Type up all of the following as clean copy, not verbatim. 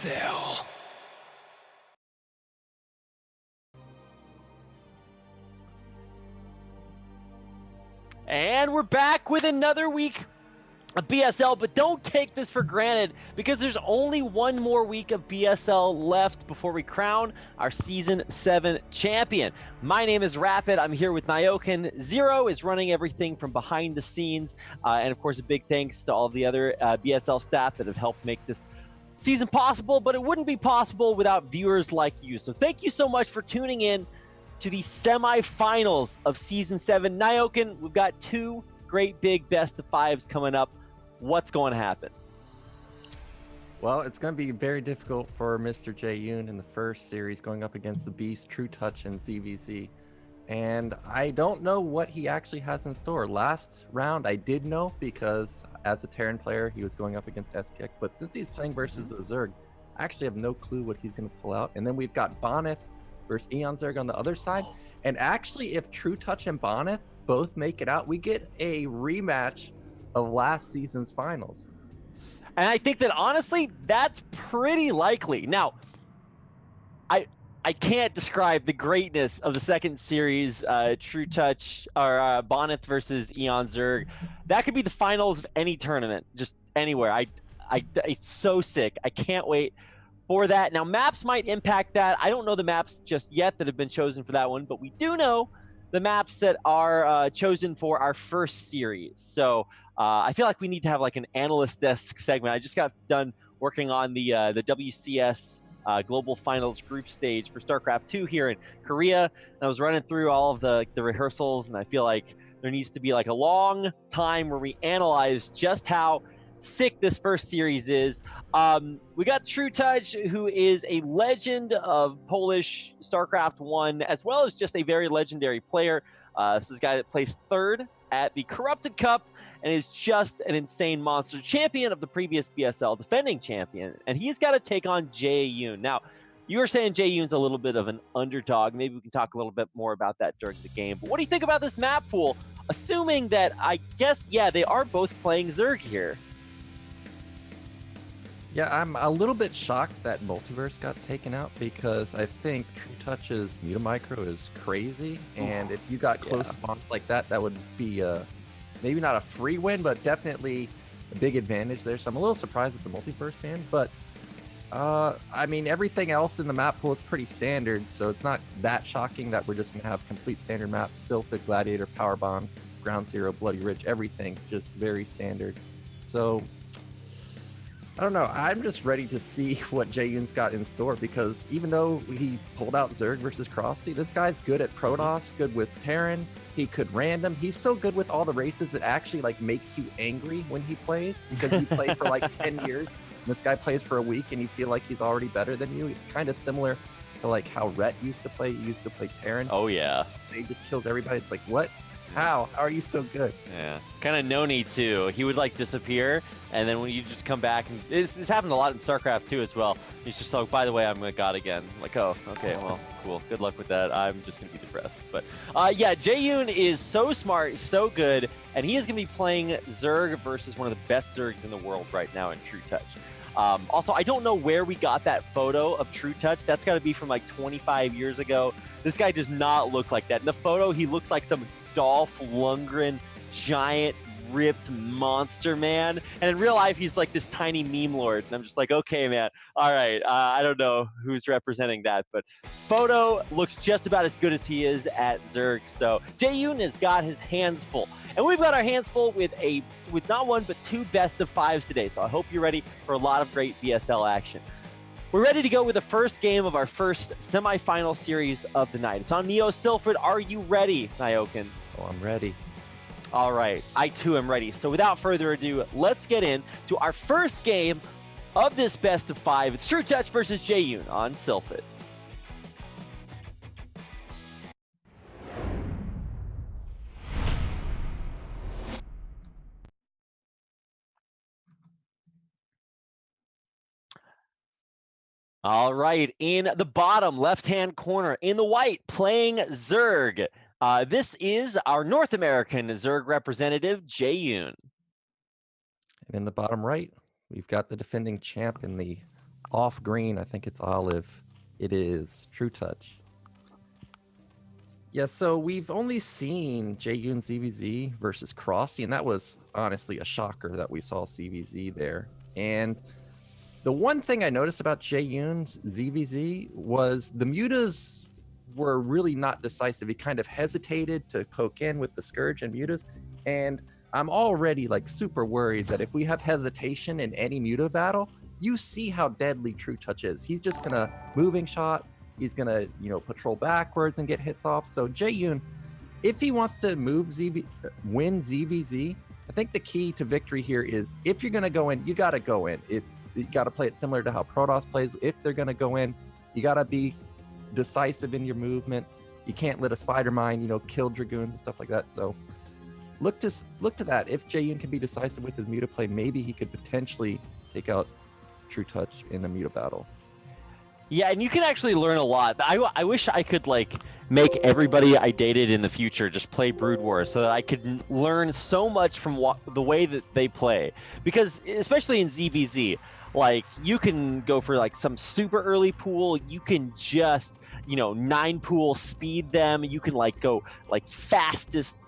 BSL. And we're back with another week of BSL, but don't take this for granted because there's only one more week of BSL left before we crown our Season 7 champion. My name is Rapid. I'm here with Jaeyun. Zero is running everything from behind the scenes. And of course, a big thanks to all the other BSL staff that have helped make this season possible, but it wouldn't be possible without viewers like you. So thank you so much for tuning in to the semifinals of Season 7. Jaeyun, we've got two great big best of fives coming up. What's going to happen? Well, it's going to be very difficult for Mr. Jaeyun in the first series going up against the Beast, trutaCz, and ZVZ. And I don't know what he actually has in store. Last round, I did know because as a Terran player, he was going up against SPX. But since he's playing versus a Zerg, I actually have no clue what he's going to pull out. And then we've got Boneth versus Eon Zerg on the other side. And actually, if trutaCz and Boneth both make it out, we get a rematch of last season's finals. And I think that honestly, that's pretty likely. Now, I can't describe the greatness of the second series, trutaCz or Boneth versus Eon Zerg. That could be the finals of any tournament, just anywhere. It's so sick. I can't wait for that. Now, maps might impact that. I don't know the maps just yet that have been chosen for that one, but we do know the maps that are chosen for our first series. So I feel like we need to have like an analyst desk segment. I just got done working on the WCS Global Finals group stage for StarCraft 2 here in Korea. And I was running through all of the rehearsals, and I feel like there needs to be like a long time where we analyze just how sick this first series is. We got trutaCz, who is a legend of Polish StarCraft 1, as well as just a very legendary player. This is a guy that placed third at the Corrupted Cup and is just an insane monster, champion of the previous BSL, defending champion. And he's got to take on Jaeyun. Now, you were saying Jaeyun's a little bit of an underdog. Maybe we can talk a little bit more about that during the game. But what do you think about this map pool? Assuming that, I guess, yeah, they are both playing Zerg here. Yeah, I'm a little bit shocked that Multiverse got taken out because I think trutaCz's Mutamicro is crazy, and if you got close spawns like that, that would be maybe not a free win, but definitely a big advantage there. So I'm a little surprised at the Multiverse ban, but I mean, everything else in the map pool is pretty standard, so it's not that shocking that we're just going to have complete standard maps, Sylphic, Gladiator, Power Bomb, Ground Zero, Bloody Ridge, everything just very standard. So I don't know. I'm just ready to see what Jaeyun's got in store because even though he pulled out Zerg versus Crossy, this guy's good at Protoss, good with Terran. He could random. He's so good with all the races that actually like makes you angry when he plays because you play for like 10 years. And this guy plays for a week and you feel like he's already better than you. It's kind of similar to like how Rhett used to play. He used to play Terran. Oh, yeah. He just kills everybody. It's like, what? How are you so good? Yeah, kind of Noni too. He would like disappear, and then when you just come back, and this happened a lot in StarCraft 2 as well. He's just like, by the way, I'm a god again. I'm like, oh, okay, well, cool. Good luck with that. I'm just gonna be depressed. But yeah, Jaeyun is so smart, so good, and he is gonna be playing Zerg versus one of the best Zergs in the world right now in trutaCz. Also, I don't know where we got that photo of trutaCz. That's got to be from like 25 years ago. This guy does not look like that. In the photo, he looks like some Dolph Lundgren, giant, ripped monster man. And in real life, he's like this tiny meme lord. And I'm just like, okay, man. All right. I don't know who's representing that, but photo looks just about as good as he is at Zerg. So Jaeyun has got his hands full. And we've got our hands full with not one, but two best of fives today. So I hope you're ready for a lot of great BSL action. We're ready to go with the first game of our first semifinal series of the night. It's on Neo Silford. Are you ready, Jaeyun? Oh, I'm ready. All right, I too am ready. So without further ado, let's get into our first game of this best of five. It's trutaCz versus Jaeyun on Silphid. All right, in the bottom left-hand corner, in the white, playing Zerg. This is our North American Zerg representative, Jaeyun. And in the bottom right, we've got the defending champ in the Off green, I think it's olive. It is trutaCz. Yeah, so we've only seen Jaeyun ZVZ versus Crossy, and that was honestly a shocker that we saw CVZ there. And the one thing I noticed about Jaeyun's ZVZ was the mutas were really not decisive. He kind of hesitated to poke in with the Scourge and mutas, and I'm already like super worried that if we have hesitation in any muta battle, you see how deadly trutaCz is. He's just gonna moving shot. He's gonna, patrol backwards and get hits off. So Jaeyun, if he wants to win ZVZ, I think the key to victory here is if you're gonna go in, you gotta go in. You gotta play it similar to how Protoss plays. If they're gonna go in, you gotta be decisive in your movement. You can't let a spider mine, kill dragoons and stuff like that. So look to that. If Jaeyun can be decisive with his muta play, maybe he could potentially take out trutaCz in a muta battle. Yeah, and you can actually learn a lot. I wish I could make everybody I dated in the future just play Brood War so that I could learn so much from the way that they play. Because especially in ZVZ, you can go for some super early pool. You can just 9 pool speed them. You can go fastest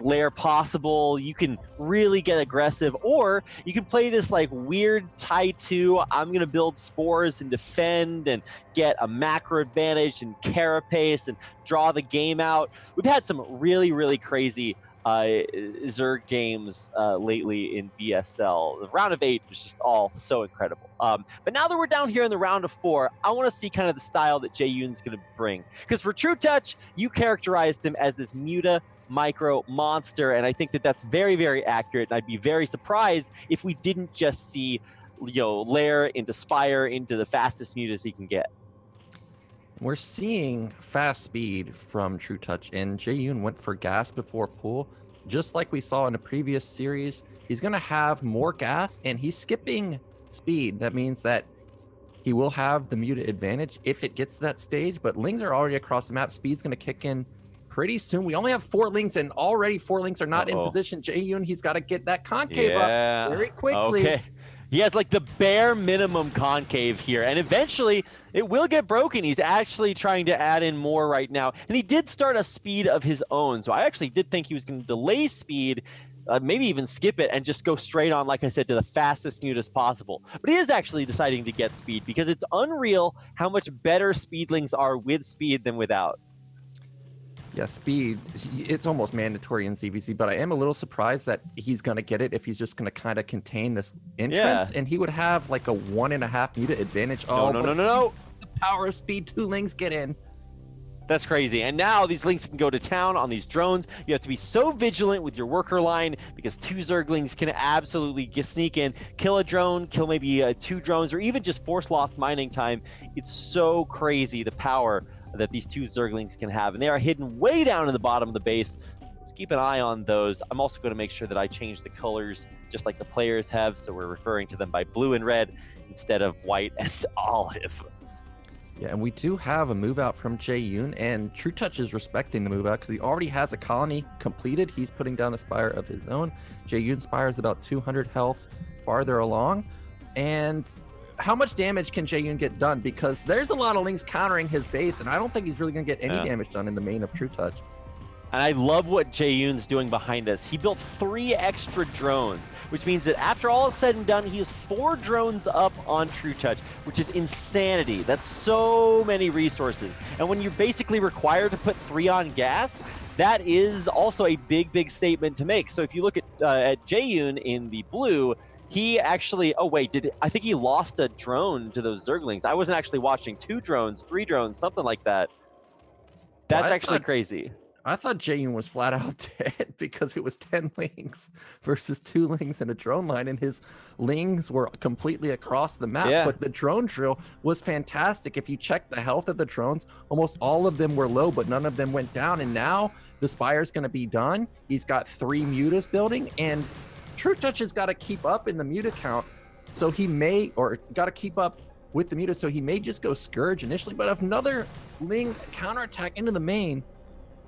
layer possible. You can really get aggressive, or you can play this weird tie 2. I'm gonna build spores and defend and get a macro advantage and carapace and draw the game out. We've had some really crazy Zerg games lately in BSL. The round of 8 was just all so incredible. But now that we're down here in the round of 4, I want to see kind of the style that Jaeyun's going to bring. Because for trutaCz, you characterized him as this muta micro monster, and I think that that's very accurate. And I'd be very surprised if we didn't just see lair into spire into the fastest mutas he can get. We're seeing fast speed from trutaCz, and Jaeyun went for gas before pool. Just like we saw in a previous series, he's going to have more gas, and he's skipping speed. That means that he will have the muta advantage if it gets to that stage, but Lings are already across the map. Speed's going to kick in pretty soon. We only have 4 Lings, and already 4 Lings are not in position. Jaeyun, he's got to get that concave up very quickly. Okay. He has the bare minimum concave here, and eventually it will get broken. He's actually trying to add in more right now, and he did start a speed of his own. So I actually did think he was going to delay speed, maybe even skip it and just go straight on, like I said, to the fastest mutas possible. But he is actually deciding to get speed because it's unreal how much better speedlings are with speed than without. Yeah, speed, it's almost mandatory in ZVZ, but I am a little surprised that he's going to get it if he's just going to kind of contain this entrance, and he would have a 1.5 muta advantage. No. The power of speed, 2 Lings get in. That's crazy. And now these Lings can go to town on these drones. You have to be so vigilant with your worker line because 2 Zerglings can absolutely sneak in, kill a drone, kill maybe 2 drones, or even just force lost mining time. It's so crazy, the power that these 2 Zerglings can have, and they are hidden way down in the bottom of the base. Let's keep an eye on those. I'm also going to make sure that I change the colors just like the players have, so we're referring to them by blue and red instead of white and olive. Yeah, and we do have a move out from Jaeyun, and trutaCz is respecting the move out because he already has a colony completed. He's putting down a spire of his own. Jaeyun's spire is about 200 health farther along, and how much damage can Jaeyun get done? Because there's a lot of Lings countering his base, and I don't think he's really going to get any damage done in the main of trutaCz. And I love what Jaeyun's doing behind us. He built 3 extra drones, which means that after all is said and done, he has 4 drones up on trutaCz, which is insanity. That's so many resources. And when you're basically required to put 3 on gas, that is also a big statement to make. So if you look at Jaeyun in the blue, he actually, I think he lost a drone to those Zerglings. I wasn't actually watching. 2 drones, 3 drones, something like that. That's actually crazy. I thought Jaeyun was flat out dead because it was 10 Lings versus 2 Lings and a drone line, and his Lings were completely across the map. Yeah. But the drone drill was fantastic. If you check the health of the drones, almost all of them were low, but none of them went down. And now the spire's going to be done. He's got 3 mutas building, and trutaCz has got to keep up in the muta count, so he may, or got to keep up with the muta, so he may just go Scourge initially. But if another Ling counterattack into the main,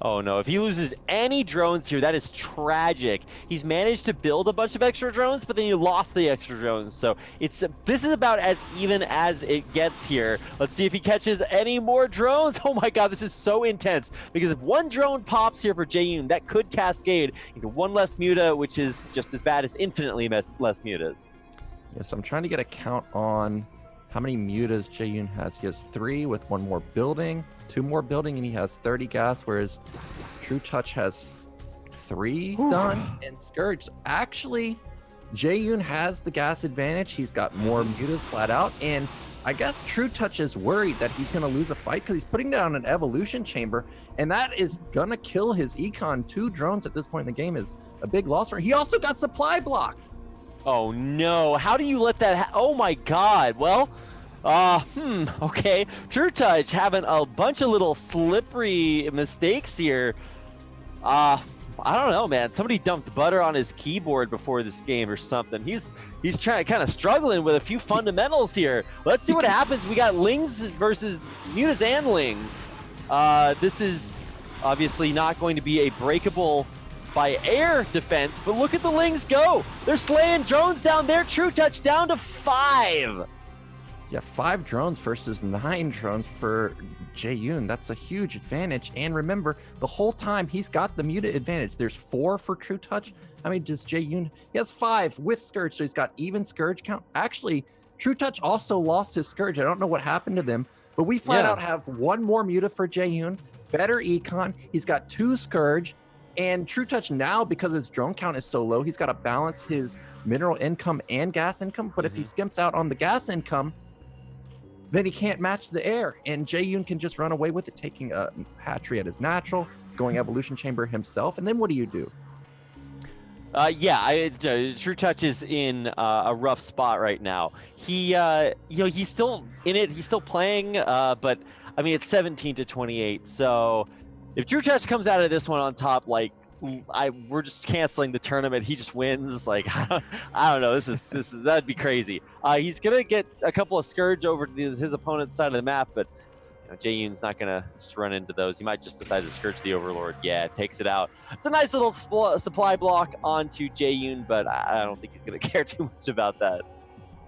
Oh no, if he loses any drones here, that is tragic. He's managed to build a bunch of extra drones, but then he lost the extra drones. So this is about as even as it gets here. Let's see if he catches any more drones. Oh my god, this is so intense. Because if one drone pops here for Jaeyun, that could cascade into one less muta, which is just as bad as infinitely less mutas. Yes, I'm trying to get a count on how many mutas Jaeyun has. He has 3 with 1 more building, 2 more building, and he has 30 gas, whereas trutaCz has 3 done. And Scourge, actually, Jaeyun has the gas advantage. He's got more mutas flat out, and I guess trutaCz is worried that he's going to lose a fight because he's putting down an evolution chamber, and that is going to kill his econ. 2 drones at this point in the game is a big loss for him. He also got supply blocked. Oh no, how do you let that oh my god, well, okay. trutaCz having a bunch of little slippery mistakes here. I don't know, man. Somebody dumped butter on his keyboard before this game or something. He's trying kind of struggling with a few fundamentals here. Let's see what happens. We got Lings versus mutas and Lings. This is obviously not going to be a breakable by air defense, but look at the Lings go. They're slaying drones down there. trutaCz down to 5. Yeah, 5 drones versus 9 drones for Jaeyun. That's a huge advantage. And remember, the whole time he's got the muta advantage. There's 4 for trutaCz. I mean, does Jaeyun? He has 5 with Scourge, so he's got even Scourge count. Actually, trutaCz also lost his Scourge. I don't know what happened to them, but we flat out have 1 more muta for Jaeyun. Better econ. He's got 2 Scourge. And trutaCz now, because his drone count is so low, he's got to balance his mineral income and gas income. But if he skimps out on the gas income, then he can't match the air. And Jaeyun can just run away with it, taking a hatchery at his natural, going evolution chamber himself. And then what do you do? trutaCz is in a rough spot right now. He, he's still in it. He's still playing, but I mean, it's 17-28. So if trutaCz comes out of this one on top, like we're just canceling the tournament. He just wins. Like I don't know. This is that'd be crazy. He's gonna get a couple of Scourge over to his opponent's side of the map, but Jaeyun's not gonna just run into those. He might just decide to Scourge the Overlord. Yeah, takes it out. It's a nice little supply block onto Jaeyun, but I don't think he's gonna care too much about that.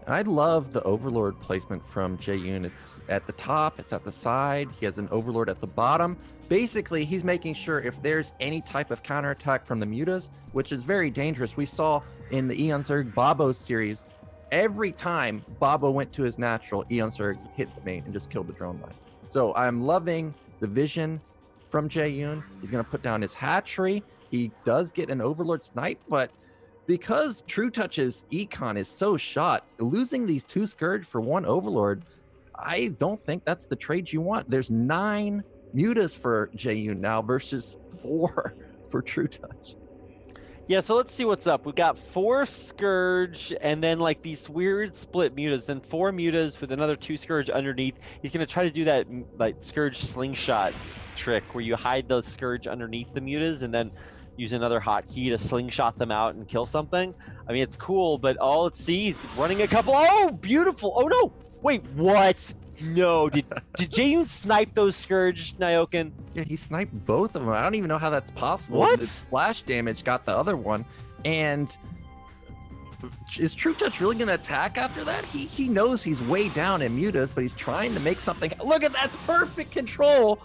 I love the Overlord placement from Jaeyun. It's at the top, it's at the side. He has an Overlord at the bottom. Basically, he's making sure if there's any type of counterattack from the mutas, which is very dangerous. We saw in the Eon Zerg Bobo series, every time Bobo went to his natural, Eon Zerg hit the main and just killed the drone line. So I'm loving the vision from Jaeyun. He's going to put down his hatchery. He does get an Overlord snipe, but because trutaCz's econ is so shot, losing these 2 Scourge for 1 Overlord, I don't think that's the trade you want. There's 9 mutas for Jaeyun now versus 4 for trutaCz. Yeah, so let's see what's up. We've got 4 Scourge and then like these weird split mutas, then 4 mutas with another 2 Scourge underneath. He's going to try to do that like Scourge slingshot trick where you hide the Scourge underneath the mutas and then use another hotkey to slingshot them out and kill something. I mean, it's cool, but all it sees running a couple. Oh, beautiful. Oh no, wait, what? No, did Jaeyun snipe those Scourge, Nyoken? Yeah, he sniped both of them. I don't even know how that's possible. What? The splash damage got the other one. And is trutaCz really going to attack after that? He knows he's way down in mutas, but he's trying to make something. Look at that's perfect control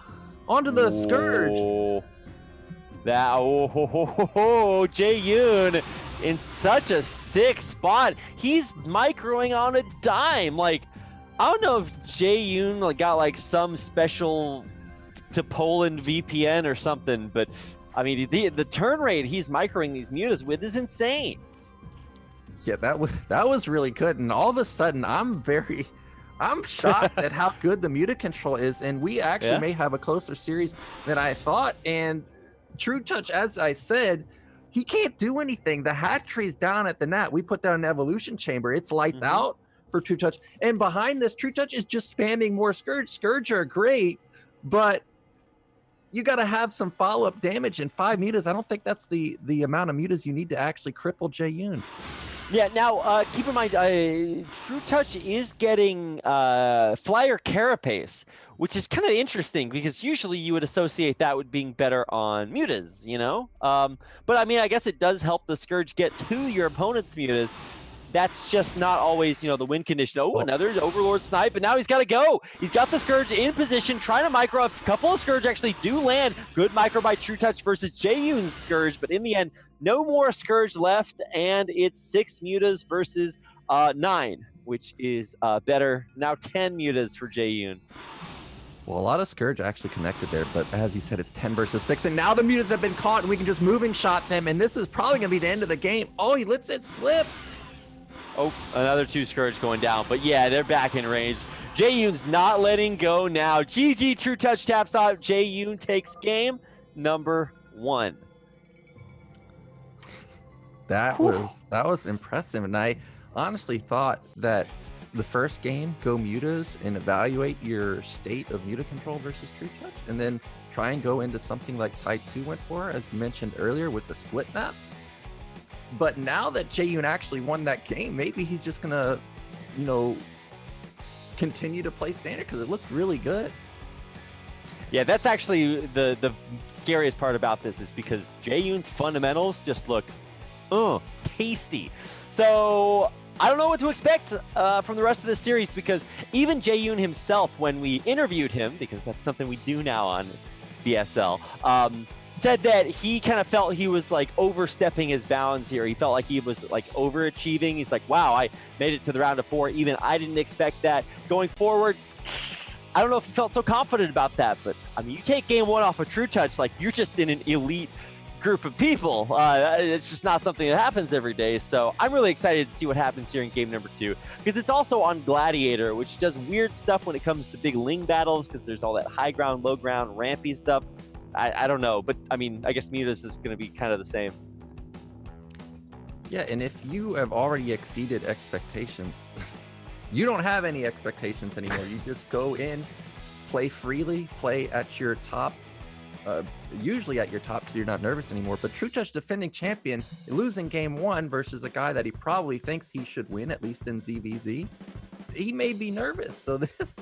onto the Scourge. That Jaeyun in such a sick spot. He's microing on a dime. Like, I don't know if Jaeyun got like some special to Poland VPN or something, but I mean the turn rate he's microing these mutas with is insane. Yeah, that was really good. And all of a sudden I'm shocked at how good the muta control is, and we actually may have a closer series than I thought. And trutaCz, as I said, he can't do anything. The hatchery's down at the net. We put down an evolution chamber. It's lights out for trutaCz. And behind this, trutaCz is just spamming more Scourge. Scourge are great, but you got to have some follow-up damage. And 5 mutas, I don't think that's the amount of mutas you need to actually cripple Jaeyun. Yeah, now keep in mind, trutaCz is getting Flyer Carapace, which is kind of interesting because usually you would associate that with being better on mutas, you know? But I mean, I guess it does help the Scourge get to your opponent's mutas. That's just not always, the win condition. Oh, another Overlord snipe, and now he's got to go. He's got the Scourge in position, trying to micro. A couple of Scourge actually do land. Good micro by trutaCz versus Jaeyun's Scourge, but in the end, no more Scourge left, and it's 6 mutas versus 9, which is better. Now 10 mutas for Jaeyun. Well, a lot of Scourge actually connected there, but as you said, it's 10 versus 6, and now the mutas have been caught, and we can just moving shot them, and this is probably going to be the end of the game. Oh, he lets it slip. Oh, another 2 Scourge going down. But yeah, they're back in range. Jaeyun's not letting go now. GG, trutaCz taps out. Jaeyun takes game number 1. That was impressive. And I honestly thought that the first game, go mutas and evaluate your state of muta control versus trutaCz, and then try and go into something like Tide 2 went for, as mentioned earlier, with the split map. But now that Jaeyun actually won that game, maybe he's just gonna, continue to play standard because it looked really good. Yeah, that's actually the scariest part about this, is because Jaeyun's fundamentals just look, tasty. So I don't know what to expect from the rest of this series, because even Jaeyun himself, when we interviewed him, because that's something we do now on BSL, said that he kind of felt he was like overstepping his bounds here. He felt like he was like overachieving. He's like, wow, I made it to the round of 4. Even I didn't expect that. Going forward, I don't know if he felt so confident about that, but I mean, you take game 1 off of trutaCz, like you're just in an elite group of people. It's just not something that happens every day. So I'm really excited to see what happens here in game number 2, because it's also on Gladiator, which does weird stuff when it comes to big Ling battles, because there's all that high ground, low ground, rampy stuff. I don't know, but I mean, I guess mutas is going to be kind of the same. Yeah, and if you have already exceeded expectations, you don't have any expectations anymore. You just go in, play freely, play at your top, usually at your top because you're not nervous anymore. But trutaCz, defending champion, losing game 1 versus a guy that he probably thinks he should win, at least in ZVZ, he may be nervous. So this,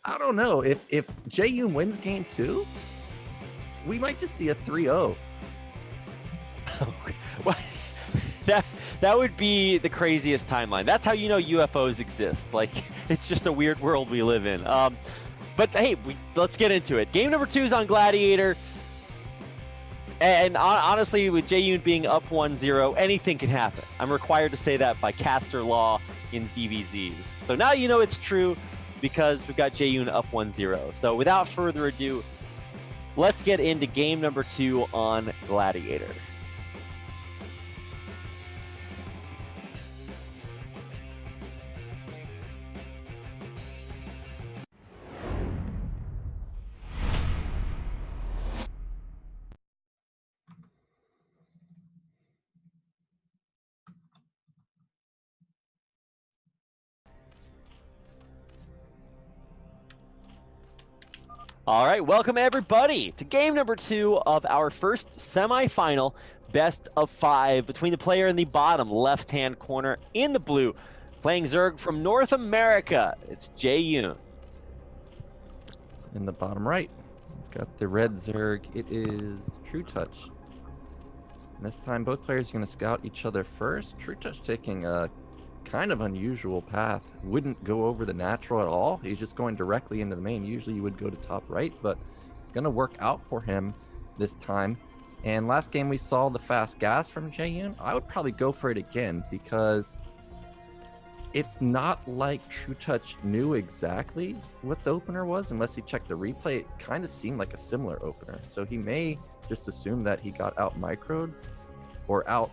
I don't know. If Jaeyun wins game 2, we might just see a 3-0. Well, that would be the craziest timeline. That's how you know UFOs exist. Like, it's just a weird world we live in. But hey, let's get into it. Game number 2 is on Gladiator. And honestly, with Jaeyun being up 1-0, anything can happen. I'm required to say that by caster law in ZVZs. So now you know it's true, because we've got Jaeyun up 1-0. So without further ado, let's get into game number 2 on Gladiator. All right, welcome everybody to game number 2 of our first semifinal best of 5 between the player in the bottom left-hand corner in the blue, playing Zerg from North America. It's Jaeyun. In the bottom right, we've got the red Zerg. It is trutaCz. And this time, both players are going to scout each other first. trutaCz taking a kind of unusual path. Wouldn't go over the natural at all. He's just going directly into the main. Usually you would go to top right, but gonna work out for him this time. And last game we saw the fast gas from Jaeyun. I would probably go for it again, because it's not like trutaCz knew exactly what the opener was unless he checked the replay. It kind of seemed like a similar opener, so he may just assume that he got out microed or out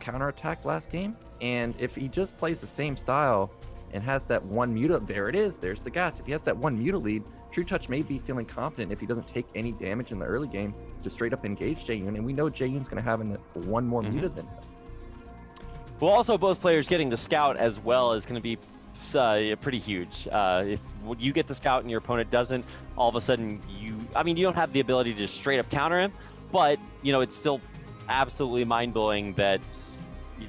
counterattacked last game. And if he just plays the same style and has that 1 muta, there it is, there's the gas. If he has that 1 muta lead, trutaCz may be feeling confident, if he doesn't take any damage in the early game, to straight up engage Jaeyun. And we know Jaeyun's going to have 1 more muta than him. Well, also both players getting the scout as well is going to be pretty huge. If you get the scout and your opponent doesn't, all of a sudden you don't have the ability to just straight up counter him, but it's still absolutely mind-blowing that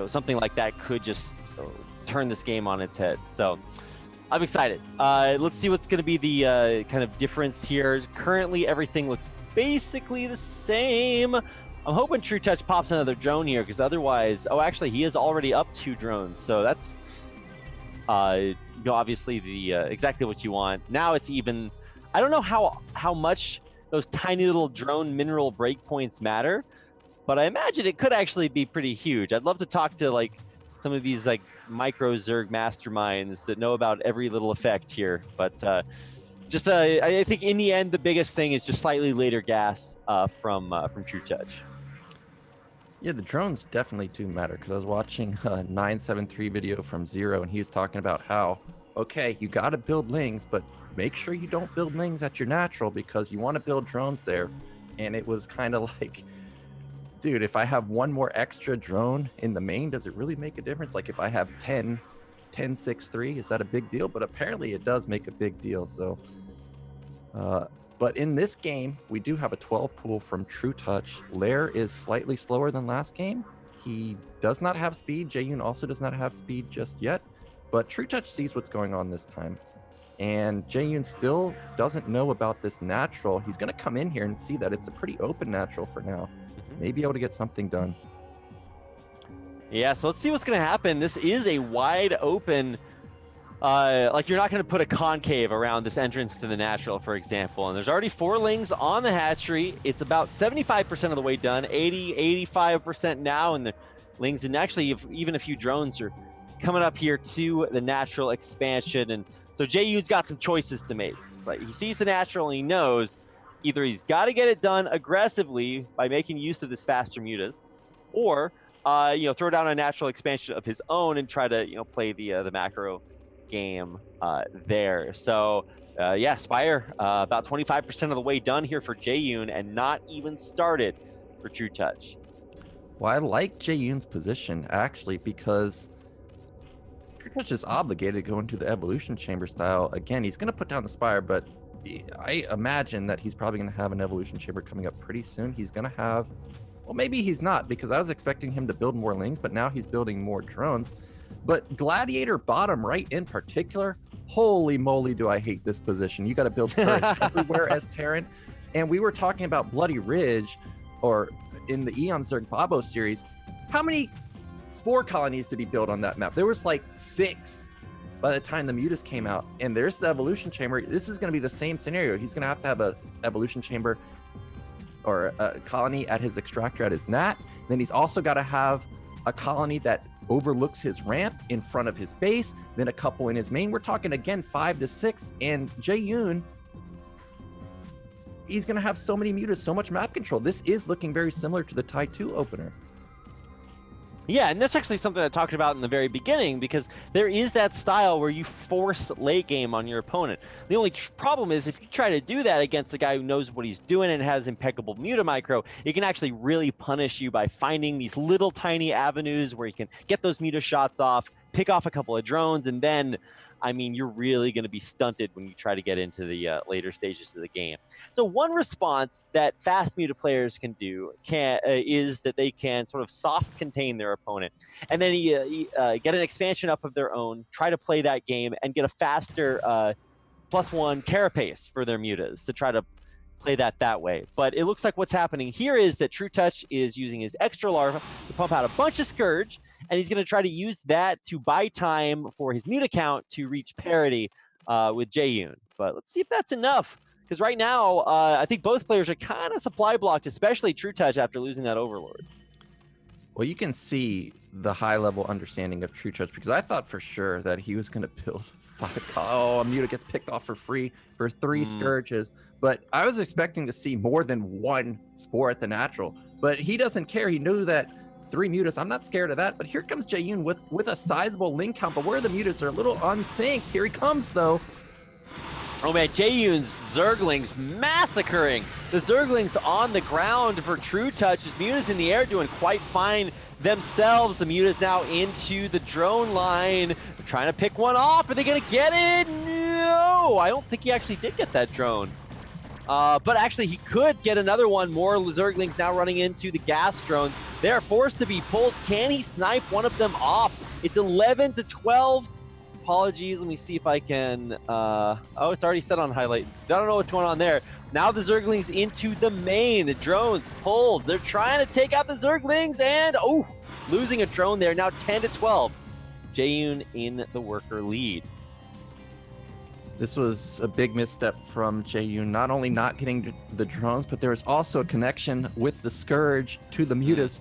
something like that could just turn this game on its head. So I'm excited. Let's see what's going to be the kind of difference here. Currently, everything looks basically the same. I'm hoping trutaCz pops another drone here, because otherwise, actually, he is already up 2 drones. So that's, obviously the exactly what you want. Now it's even. I don't know how much those tiny little drone mineral breakpoints matter, but I imagine it could actually be pretty huge. I'd love to talk to like some of these like micro Zerg masterminds that know about every little effect here. But I think in the end, the biggest thing is just slightly later gas from trutaCz. Yeah, the drones definitely do matter, because I was watching a 973 video from Zero, and he was talking about how, okay, you got to build lings, but make sure you don't build lings at your natural, because you want to build drones there. And it was kind of like, dude, if I have one more extra drone in the main, does it really make a difference? Like if I have 10-6-3, is that a big deal? But apparently it does make a big deal. So, but in this game, we do have a 12 pool from trutaCz. Lair is slightly slower than last game. He does not have speed. Jaeyun also does not have speed just yet. But trutaCz sees what's going on this time. And Jaeyun still doesn't know about this natural. He's going to come in here and see that it's a pretty open natural for now. Maybe able to get something done. Yeah, so let's see what's going to happen. This is a wide open, like you're not going to put a concave around this entrance to the natural, for example. And there's already 4 lings on the hatchery. It's about 75% of the way done, 85% now. And the lings, and actually even a few drones are coming up here to the natural expansion. And so Jaeyun's got some choices to make. It's like he sees the natural and he knows either he's got to get it done aggressively by making use of this faster mutas, or throw down a natural expansion of his own and try to play the macro game there. So yeah, Spire about 25% of the way done here for Jaeyun, and not even started for trutaCz. Well, I like Jaeyun's position actually, because trutaCz is obligated to go into the evolution chamber style. Again, he's going to put down the Spire, but I imagine that he's probably going to have an evolution chamber coming up pretty soon. He's going to have, well, maybe he's not, because I was expecting him to build more lings, but now he's building more drones. But Gladiator bottom right in particular, holy moly, do I hate this position. You got to build turrets everywhere as Terran. And we were talking about Bloody Ridge, or in the Eon Zerg Babo series. How many spore colonies did he build on that map? There was like 6 by the time the mutas came out. And there's the evolution chamber. This is going to be the same scenario. He's going to have a evolution chamber or a colony at his extractor at his nat. Then he's also got to have a colony that overlooks his ramp in front of his base, then a couple in his main. We're talking again 5 to 6. And Jaeyun, he's going to have so many mutas, so much map control. This is looking very similar to the Tai 2 opener. Yeah, and that's actually something I talked about in the very beginning, because there is that style where you force late game on your opponent. The only problem is if you try to do that against a guy who knows what he's doing and has impeccable muta micro, it can actually really punish you by finding these little tiny avenues where you can get those muta shots off, pick off a couple of drones, and then, I mean, you're really going to be stunted when you try to get into the later stages of the game. So one response that fast muta players can do is that they can sort of soft contain their opponent, and then get an expansion up of their own, try to play that game, and get a faster +1 carapace for their mutas to try to play that way. But it looks like what's happening here is that trutaCz is using his extra larva to pump out a bunch of Scourge, and he's going to try to use that to buy time for his muta count to reach parity with Jaeyun. But let's see if that's enough, because right now I think both players are kind of supply blocked, especially trutaCz after losing that Overlord. Well, you can see the high-level understanding of trutaCz, because I thought for sure that he was going to build 5 a muta gets picked off for free for 3 Scourges. But I was expecting to see more than 1 Spore at the natural. But he doesn't care. He knew that 3 mutas, I'm not scared of that. But here comes Jaeyun with a sizable ling count. But where the mutas are a little unsynced. Here he comes, though. Oh man, Jaeyun's Zerglings massacring the Zerglings on the ground for trutaCz. His mutas in the air doing quite fine themselves. The mutas now into the drone line. They're trying to pick one off. Are they going to get it? No, I don't think he actually did get that drone. But actually, he could get another one. More Zerglings now running into the gas drones. They are forced to be pulled. Can he snipe one of them off? It's 11-12. Apologies. Let me see if I can. Oh, it's already set on highlights. So I don't know what's going on there. Now the Zerglings into the main. The drones pulled. They're trying to take out the Zerglings, and losing a drone there. Now 10-12. Jaeyun in the worker lead. This was a big misstep from Jaeyun, not only not getting the drones, but there was also a connection with the Scourge to the Mutas.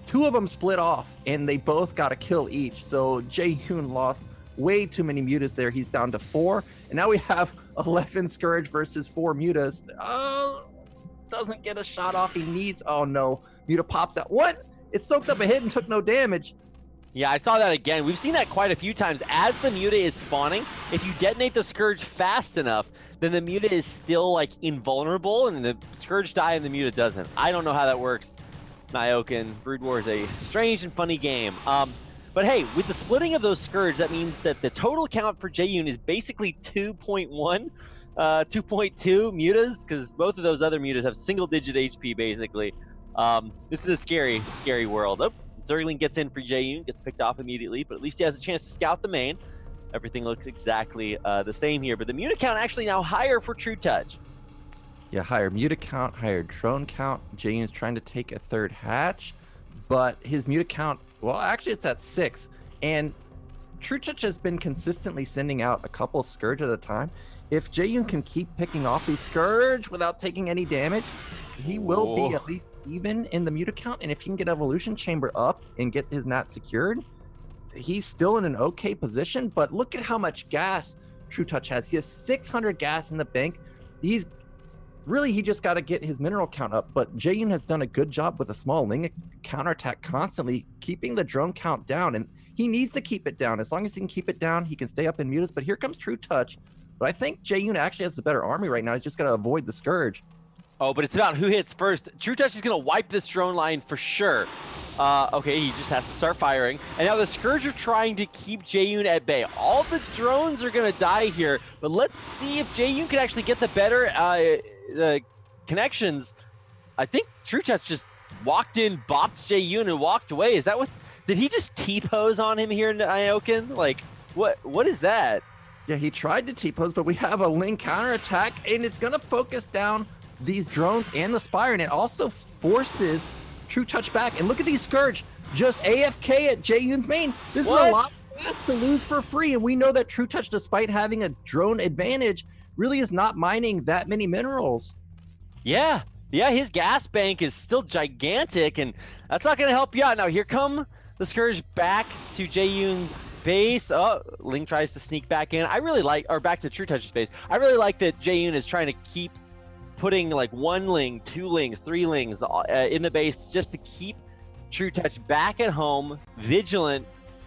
Two of them split off, and they both got a kill each. So Jaeyun lost way too many Mutas there. He's down to 4, and now we have 11 Scourge versus 4 Mutas. Oh, doesn't get a shot off. He needs, oh no, Muta pops out. What? It soaked up a hit and took no damage. Yeah, I saw that again. We've seen that quite a few times. As the Muta is spawning, if you detonate the Scourge fast enough, then the Muta is still, like, invulnerable, and the Scourge die and the Muta doesn't. I don't know how that works, Nyoken. Brood War is a strange and funny game. But hey, with the splitting of those Scourge, that means that the total count for Jaeyun is basically 2.1, 2.2 Mutas, because both of those other Mutas have single-digit HP, basically. This is a scary, scary world. Oh, Zergling gets in for Jaeyun, gets picked off immediately, but at least he has a chance to scout the main. Everything looks exactly the same here, but the Muta count actually now higher for trutaCz. Yeah, higher Muta count, higher drone count. Jaeyun's trying to take a third hatch, but his Muta count, well, actually it's at 6. And trutaCz has been consistently sending out a couple Scourge at a time. If Jaeyun can keep picking off these Scourge without taking any damage, he will be at least even in the Muta count. And if he can get Evolution Chamber up and get his Nat secured, he's still in an okay position. But look at how much gas trutaCz has. He has 600 gas in the bank. He just got to get his mineral count up. But Jaeyun has done a good job with a small Ling counterattack, constantly keeping the drone count down. And he needs to keep it down. As long as he can keep it down, he can stay up in Mutas. But here comes trutaCz. But I think Jaeyun actually has the better army right now. He's just got to avoid the Scourge. Oh, but it's about who hits first. trutaCz is going to wipe this drone line for sure. Okay, he just has to start firing. And now the Scourge are trying to keep Jaeyun at bay. All the drones are going to die here, but let's see if Jaeyun can actually get the better connections. I think trutaCz just walked in, bopped Jaeyun, and walked away. Is that what? Did he just T-pose on him here, Nyoken? Like, what is that? Yeah, he tried to T-pose, but we have a Ling counterattack, and it's going to focus down these drones and the Spire, and it also forces trutaCz back. And look at these Scourge just AFK at Jaeyun's main. This is a lot of gas to lose for free, and we know that trutaCz, despite having a drone advantage, really is not mining that many minerals. Yeah, his gas bank is still gigantic, and that's not going to help you out. Now here come the Scourge back to Jaeyun's base. Oh, Ling tries to sneak back in. Back to trutaCz's base. I really like that Jaeyun is trying to keep putting like 1 Ling, 2 Lings, 3 Lings in the base just to keep trutaCz back at home, vigilant,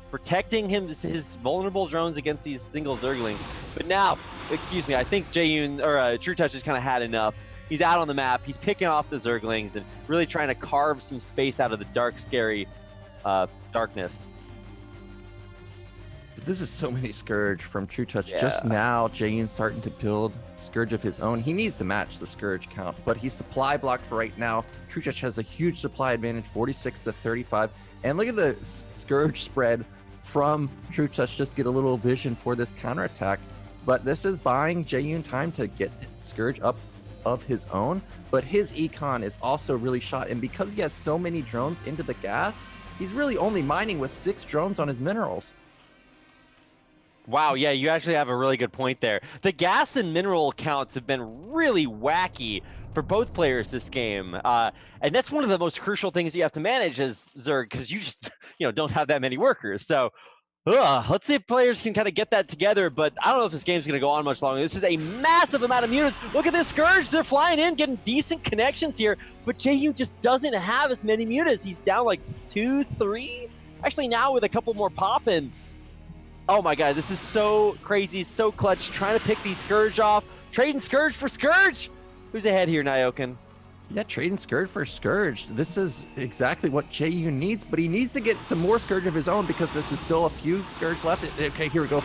protecting his vulnerable drones against these single Zerglings. But now, excuse me, I think Jaeyun or trutaCz has kind of had enough. He's out on the map. He's picking off the Zerglings and really trying to carve some space out of the dark, scary darkness. This is so many Scourge from trutaCz. Yeah. Just now, Jaeyun's starting to build Scourge of his own. He needs to match the Scourge count, but he's supply blocked for right now. trutaCz has a huge supply advantage, 46-35. And look at the Scourge spread from trutaCz. Just get a little vision for this counterattack. But this is buying Jaeyun time to get Scourge up of his own. But his econ is also really shot. And because he has so many drones into the gas, he's really only mining with 6 drones on his minerals. Wow, yeah, you actually have a really good point there. The gas and mineral counts have been really wacky for both players this game. And that's one of the most crucial things you have to manage as Zerg, because you just don't have that many workers. So let's see if players can kind of get that together, but I don't know if this game's going to go on much longer. This is a massive amount of Mutas. Look at this Scourge. They're flying in, getting decent connections here, but Jaeyun just doesn't have as many Mutas. He's down like 2, 3. Actually, now with a couple more popping. Oh my god, this is so crazy, so clutch. Trying to pick these Scourge off. Trading Scourge for Scourge. Who's ahead here, Nyoken? Yeah, trading Scourge for Scourge. This is exactly what Jaeyun needs, but he needs to get some more Scourge of his own because this is still a few Scourge left. Okay, here we go.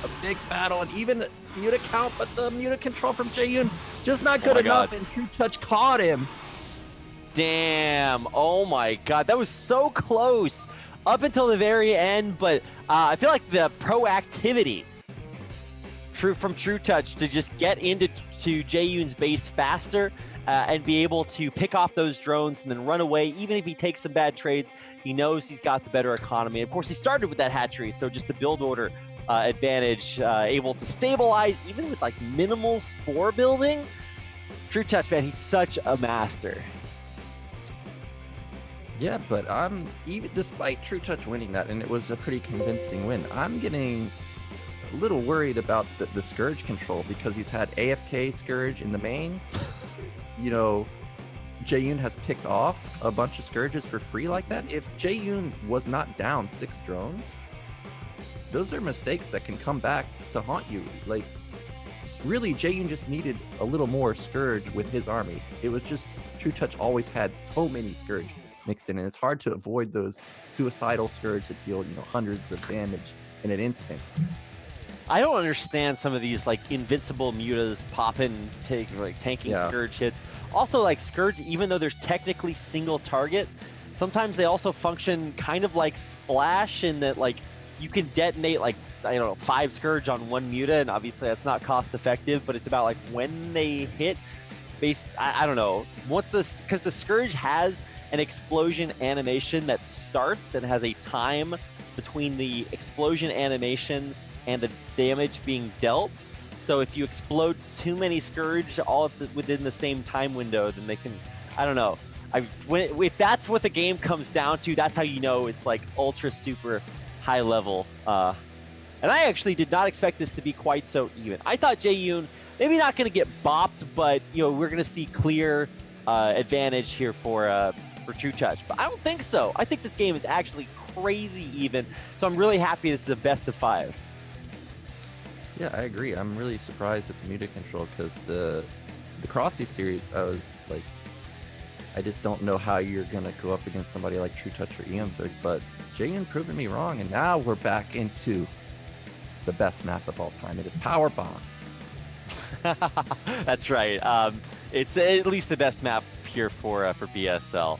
a big battle, and even Muta count, but the Muta control from Jaeyun just not good enough, and trutaCz caught him. Damn. Oh my God. That was so close up until the very end, but I feel like the proactivity from trutaCz to just get into Jaeyun's base faster and be able to pick off those drones and then run away. Even if he takes some bad trades, he knows he's got the better economy. Of course, he started with that hatchery, so just the build order advantage, able to stabilize even with like minimal spore building. trutaCz, man, he's such a master. Yeah, but even despite trutaCz winning that, and it was a pretty convincing win, I'm getting a little worried about the Scourge control, because he's had AFK Scourge in the main. You know, Jaeyun has picked off a bunch of Scourges for free like that. If Jaeyun was not down 6 drones, those are mistakes that can come back to haunt you. Like, really, Jaeyun just needed a little more Scourge with his army. It was just trutaCz always had so many Scourge mixed in, and it's hard to avoid those suicidal Scourge that deal, you know, hundreds of damage in an instant. I don't understand some of these like invincible mutas popping, tanking Scourge hits. Also, like Scourge, even though there's technically single target, sometimes they also function kind of like Splash in that like you can detonate like, I don't know, 5 Scourge on one muta, and obviously that's not cost effective, but it's about like when they hit I don't know. Because the Scourge has an explosion animation that starts and has a time between the explosion animation and the damage being dealt. So if you explode too many Scourge all within the same time window, then they can, I don't know. If that's what the game comes down to, that's how you know it's like ultra super high level. And I actually did not expect this to be quite so even. I thought Jaeyun maybe not going to get bopped, but you know, we're going to see clear advantage here for trutaCz. But I don't think so. I think this game is actually crazy even. So I'm really happy this is a best of 5. Yeah, I agree. I'm really surprised at the Muta control, because the Crossy series, I was like, I just don't know how you're going to go up against somebody like trutaCz or Eonzerg, but Jaeyun proving me wrong, and now we're back into the best map of all time. It is Power Bomb. That's right. It's at least the best map here for BSL.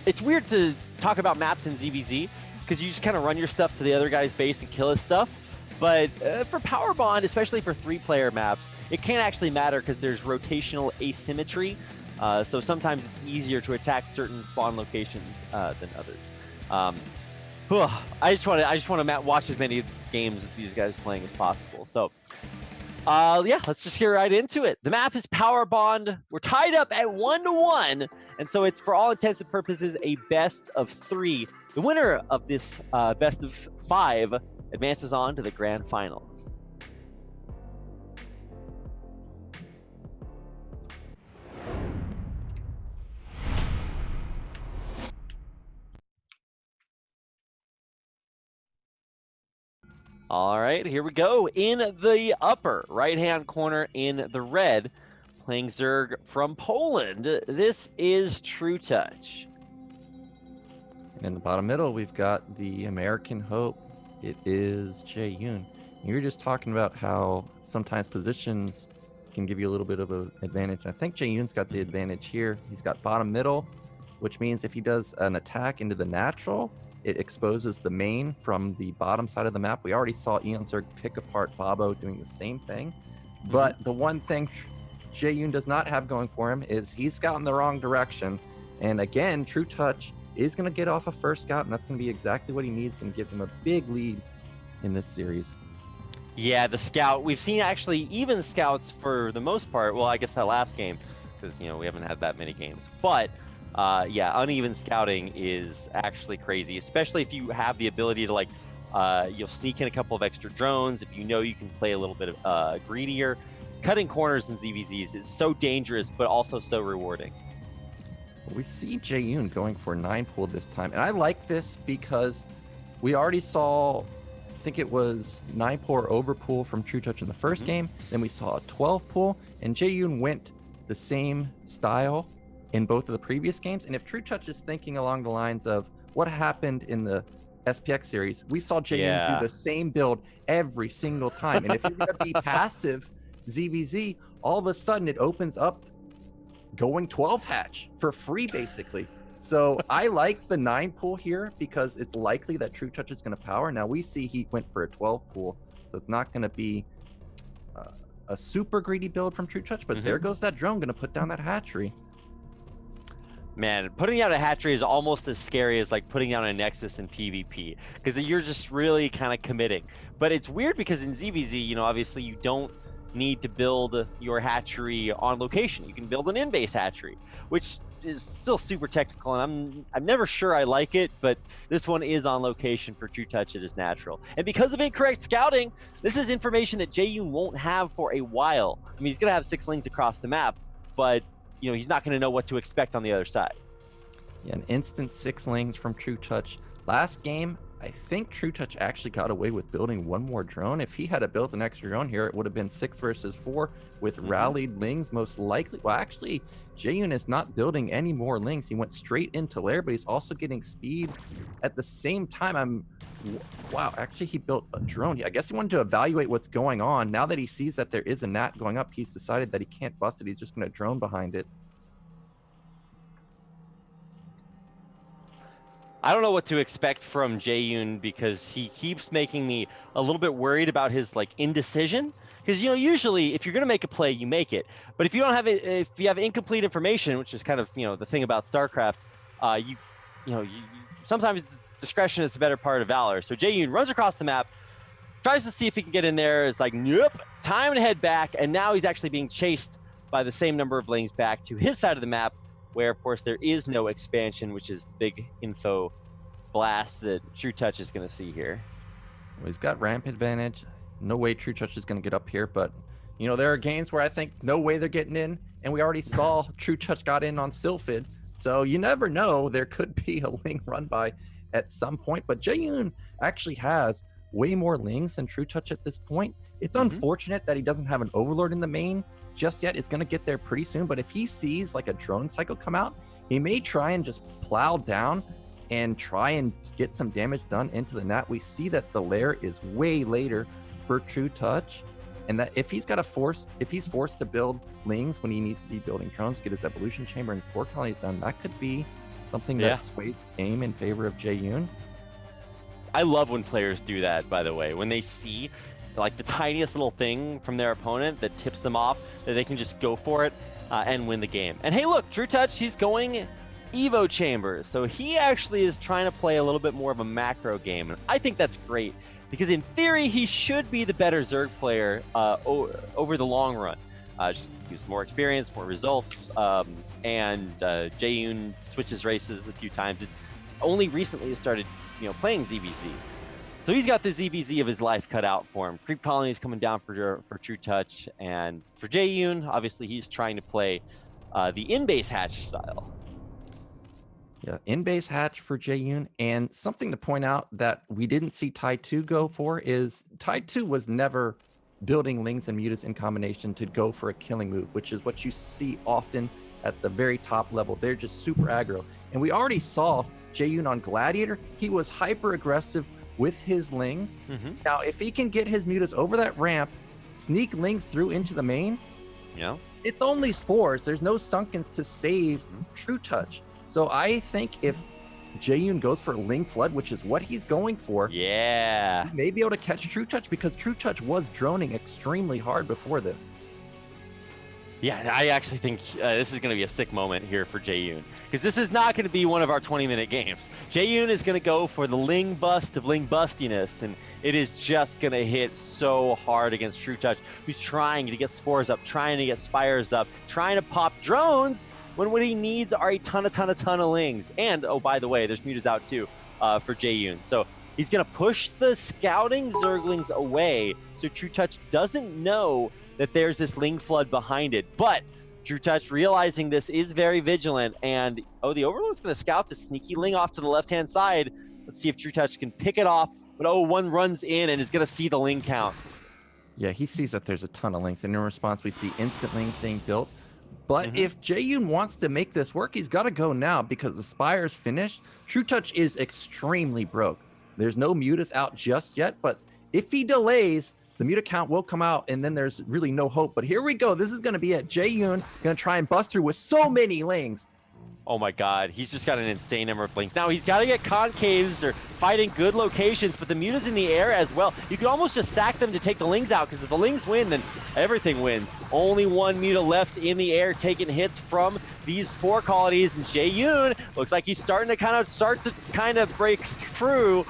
It's weird to talk about maps in ZVZ, because you just kind of run your stuff to the other guy's base and kill his stuff. But for Power Bond, especially for 3-player maps, it can't actually matter because there's rotational asymmetry. So sometimes it's easier to attack certain spawn locations than others. I just want to watch as many games of these guys playing as possible. So yeah, let's just get right into it. The map is Power Bond. We're tied up at 1-1, and so it's for all intents and purposes a best of 3. The winner of this best of 5 advances on to the grand finals. All right, here we go. In the upper right-hand corner in the red, playing Zerg from Poland, this is trutaCz. In the bottom middle, we've got the American Hope. It is Jaeyun. You were just talking about how sometimes positions can give you a little bit of an advantage. I think Jaeyun's got the advantage here. He's got bottom middle, which means if he does an attack into the natural, it exposes the main from the bottom side of the map. We already saw Eonzerg pick apart Bobo doing the same thing. But the one thing Jaeyun does not have going for him is he's scouting the wrong direction. And again, trutaCz is going to get off a first scout, and that's going to be exactly what he needs. Going to give him a big lead in this series. Yeah, the scout. We've seen actually even scouts for the most part. Well, I guess that last game, because you know we haven't had that many games. But yeah, uneven scouting is actually crazy, especially if you have the ability to like you'll sneak in a couple of extra drones. If you know you can play a little bit of greedier, cutting corners in ZVZs is so dangerous, but also so rewarding. We see Jaeyun going for 9 pool this time, and I like this because we already saw, I think it was 9 pool or over pool from trutaCz in the first game. Then we saw a 12 pool, and Jaeyun went the same style in both of the previous games. And if trutaCz is thinking along the lines of what happened in the SPX series, we saw Jaeyun do the same build every single time. And if you're going to be passive ZVZ, all of a sudden it opens up going 12 hatch for free, basically. So I like the 9 pool here because it's likely that trutaCz is going to power. Now we see he went for a 12 pool, so it's not going to be a super greedy build from trutaCz, but there goes that drone going to put down that hatchery. Man, putting out a hatchery is almost as scary as like putting out a Nexus in PvP, because you're just really kind of committing. But it's weird because in ZVZ, you know, obviously you don't need to build your hatchery on location. You can build an in-base hatchery, which is still super technical, and I'm never sure I like it, but this one is on location for trutaCz. It is natural. And because of incorrect scouting, this is information that Jaeyun won't have for a while. I mean, he's going to have 6 lings across the map, but you know, he's not going to know what to expect on the other side. Yeah, an instant 6 lings from trutaCz. Last game, I think trutaCz actually got away with building 1 more drone. If he had built an extra drone here, it would have been 6 versus 4 with rallied lings most likely. Well, actually, Jaeyun is not building any more lings. He went straight into lair, but he's also getting speed at the same time. Wow, actually he built a drone. I guess he wanted to evaluate what's going on. Now that he sees that there is a gnat going up, he's decided that he can't bust it. He's just going to drone behind it. I don't know what to expect from Jaeyun because he keeps making me a little bit worried about his like indecision. Because, you know, usually if you're going to make a play, you make it. But if you don't have it, if you have incomplete information, which is kind of, you know, the thing about StarCraft, you sometimes discretion is the better part of valor. So Jaeyun runs across the map, tries to see if he can get in there. It's like, nope, time to head back. And now he's actually being chased by the same number of lings back to his side of the map, where, of course, there is no expansion, which is the big info blast that trutaCz is going to see here. Well, he's got ramp advantage. No way trutaCz is going to get up here, but, you know, there are games where I think no way they're getting in, and we already saw trutaCz got in on Sylphid, so you never know. There could be a ling run by at some point, but Jaeyun actually has way more lings than trutaCz at this point. It's unfortunate that he doesn't have an Overlord in the main just yet. It's going to get there pretty soon, but if he sees like a drone cycle come out, he may try and just plow down and try and get some damage done into the gnat. We see that the lair is way later for trutaCz, and that if he's forced to build lings when he needs to be building drones to get his evolution chamber and spore colonies done, that could be something that sways the game in favor of Jaeyun. I love when players do that, by the way, when they see like the tiniest little thing from their opponent that tips them off, that they can just go for it and win the game. And hey, look, trutaCz, he's going Evo chambers, so he actually is trying to play a little bit more of a macro game, and I think that's great because in theory he should be the better Zerg player over the long run. Just use more experience, more results, and Jaeyun switches races a few times. It only recently has started, you know, playing ZVZ. So he's got the ZVZ of his life cut out for him. Creep Colony is coming down for trutaCz, and for Jaeyun, obviously he's trying to play the in-base hatch style. Yeah, in-base hatch for Jaeyun, and something to point out that we didn't see trutaCz go for is trutaCz was never building lings and mutas in combination to go for a killing move, which is what you see often at the very top level. They're just super aggro, and we already saw Jaeyun on Gladiator. He was hyper aggressive with his lings. Now, if he can get his mutas over that ramp, sneak lings through into the main, it's only spores. There's no sunkens to save trutaCz. So I think if Jaeyun goes for Ling Flood, which is what he's going for, he may be able to catch trutaCz because trutaCz was droning extremely hard before this. Yeah, I actually think this is going to be a sick moment here for Jaeyun, because this is not going to be one of our 20-minute games. Jaeyun is going to go for the Ling bust of Ling bustiness, and it is just going to hit so hard against trutaCz, who's trying to get spores up, trying to get spires up, trying to pop drones, when what he needs are a ton of lings. And, oh, by the way, there's mutas out too for Jaeyun. So he's going to push the scouting Zerglings away so trutaCz doesn't know that there's this Ling Flood behind it. But trutaCz, realizing this, is very vigilant, and the Overlord's going to scout the sneaky Ling off to the left-hand side. Let's see if trutaCz can pick it off, but one runs in and is going to see the Ling count. Yeah, he sees that there's a ton of lings, and in response we see instant lings being built. But if Jaeyun wants to make this work, he's got to go now because the Spire's finished. trutaCz is extremely broke. There's no mutas out just yet, but if he delays, the muta count will come out, and then there's really no hope. But here we go. This is going to be it. Jaeyun going to try and bust through with so many lings. Oh my God, he's just got an insane number of links. Now he's got to get concaves or fight in good locations, but the muta's in the air as well. You can almost just sack them to take the lings out, because if the lings win, then everything wins. Only one muta left in the air taking hits from these spore colonies, and Jaeyun looks like he's starting to kind of break through.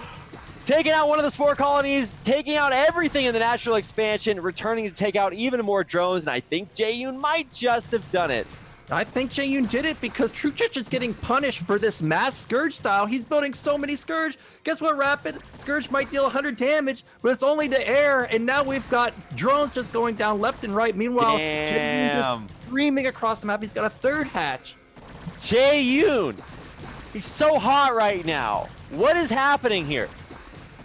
Taking out one of the spore colonies, taking out everything in the natural expansion, returning to take out even more drones, and I think Jaeyun might just have done it. I think Jaeyun did it because trutaCz is getting punished for this mass Scourge style. He's building so many Scourge. Guess what, Rapid? Scourge might deal 100 damage, but it's only to air, and now we've got drones just going down left and right. Meanwhile, Jaeyun just streaming across the map. He's got a third hatch. Jaeyun! He's so hot right now. What is happening here?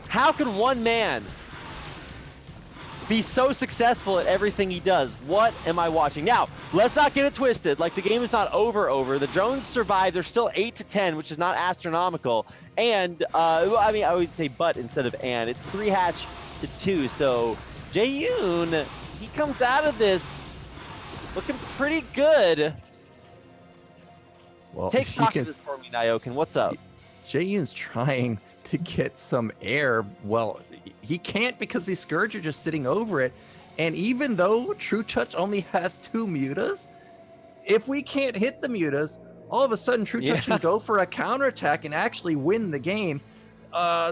How can one man be so successful at everything he does? What am I watching? Now, let's not get it twisted. Like, the game is not over. The drones survive. They're still 8 to 10, which is not astronomical. And, I mean, I would say but instead of and. It's 3 hatch to 2. So, Jaeyun, he comes out of this looking pretty good. Well, Take stock of this for me, Nyokin. What's up? Jaeyun's trying to get some air. Well, he can't because these Scourge are just sitting over it. And even though trutaCz only has 2 mutas, if we can't hit the mutas, all of a sudden trutaCz can go for a counterattack and actually win the game.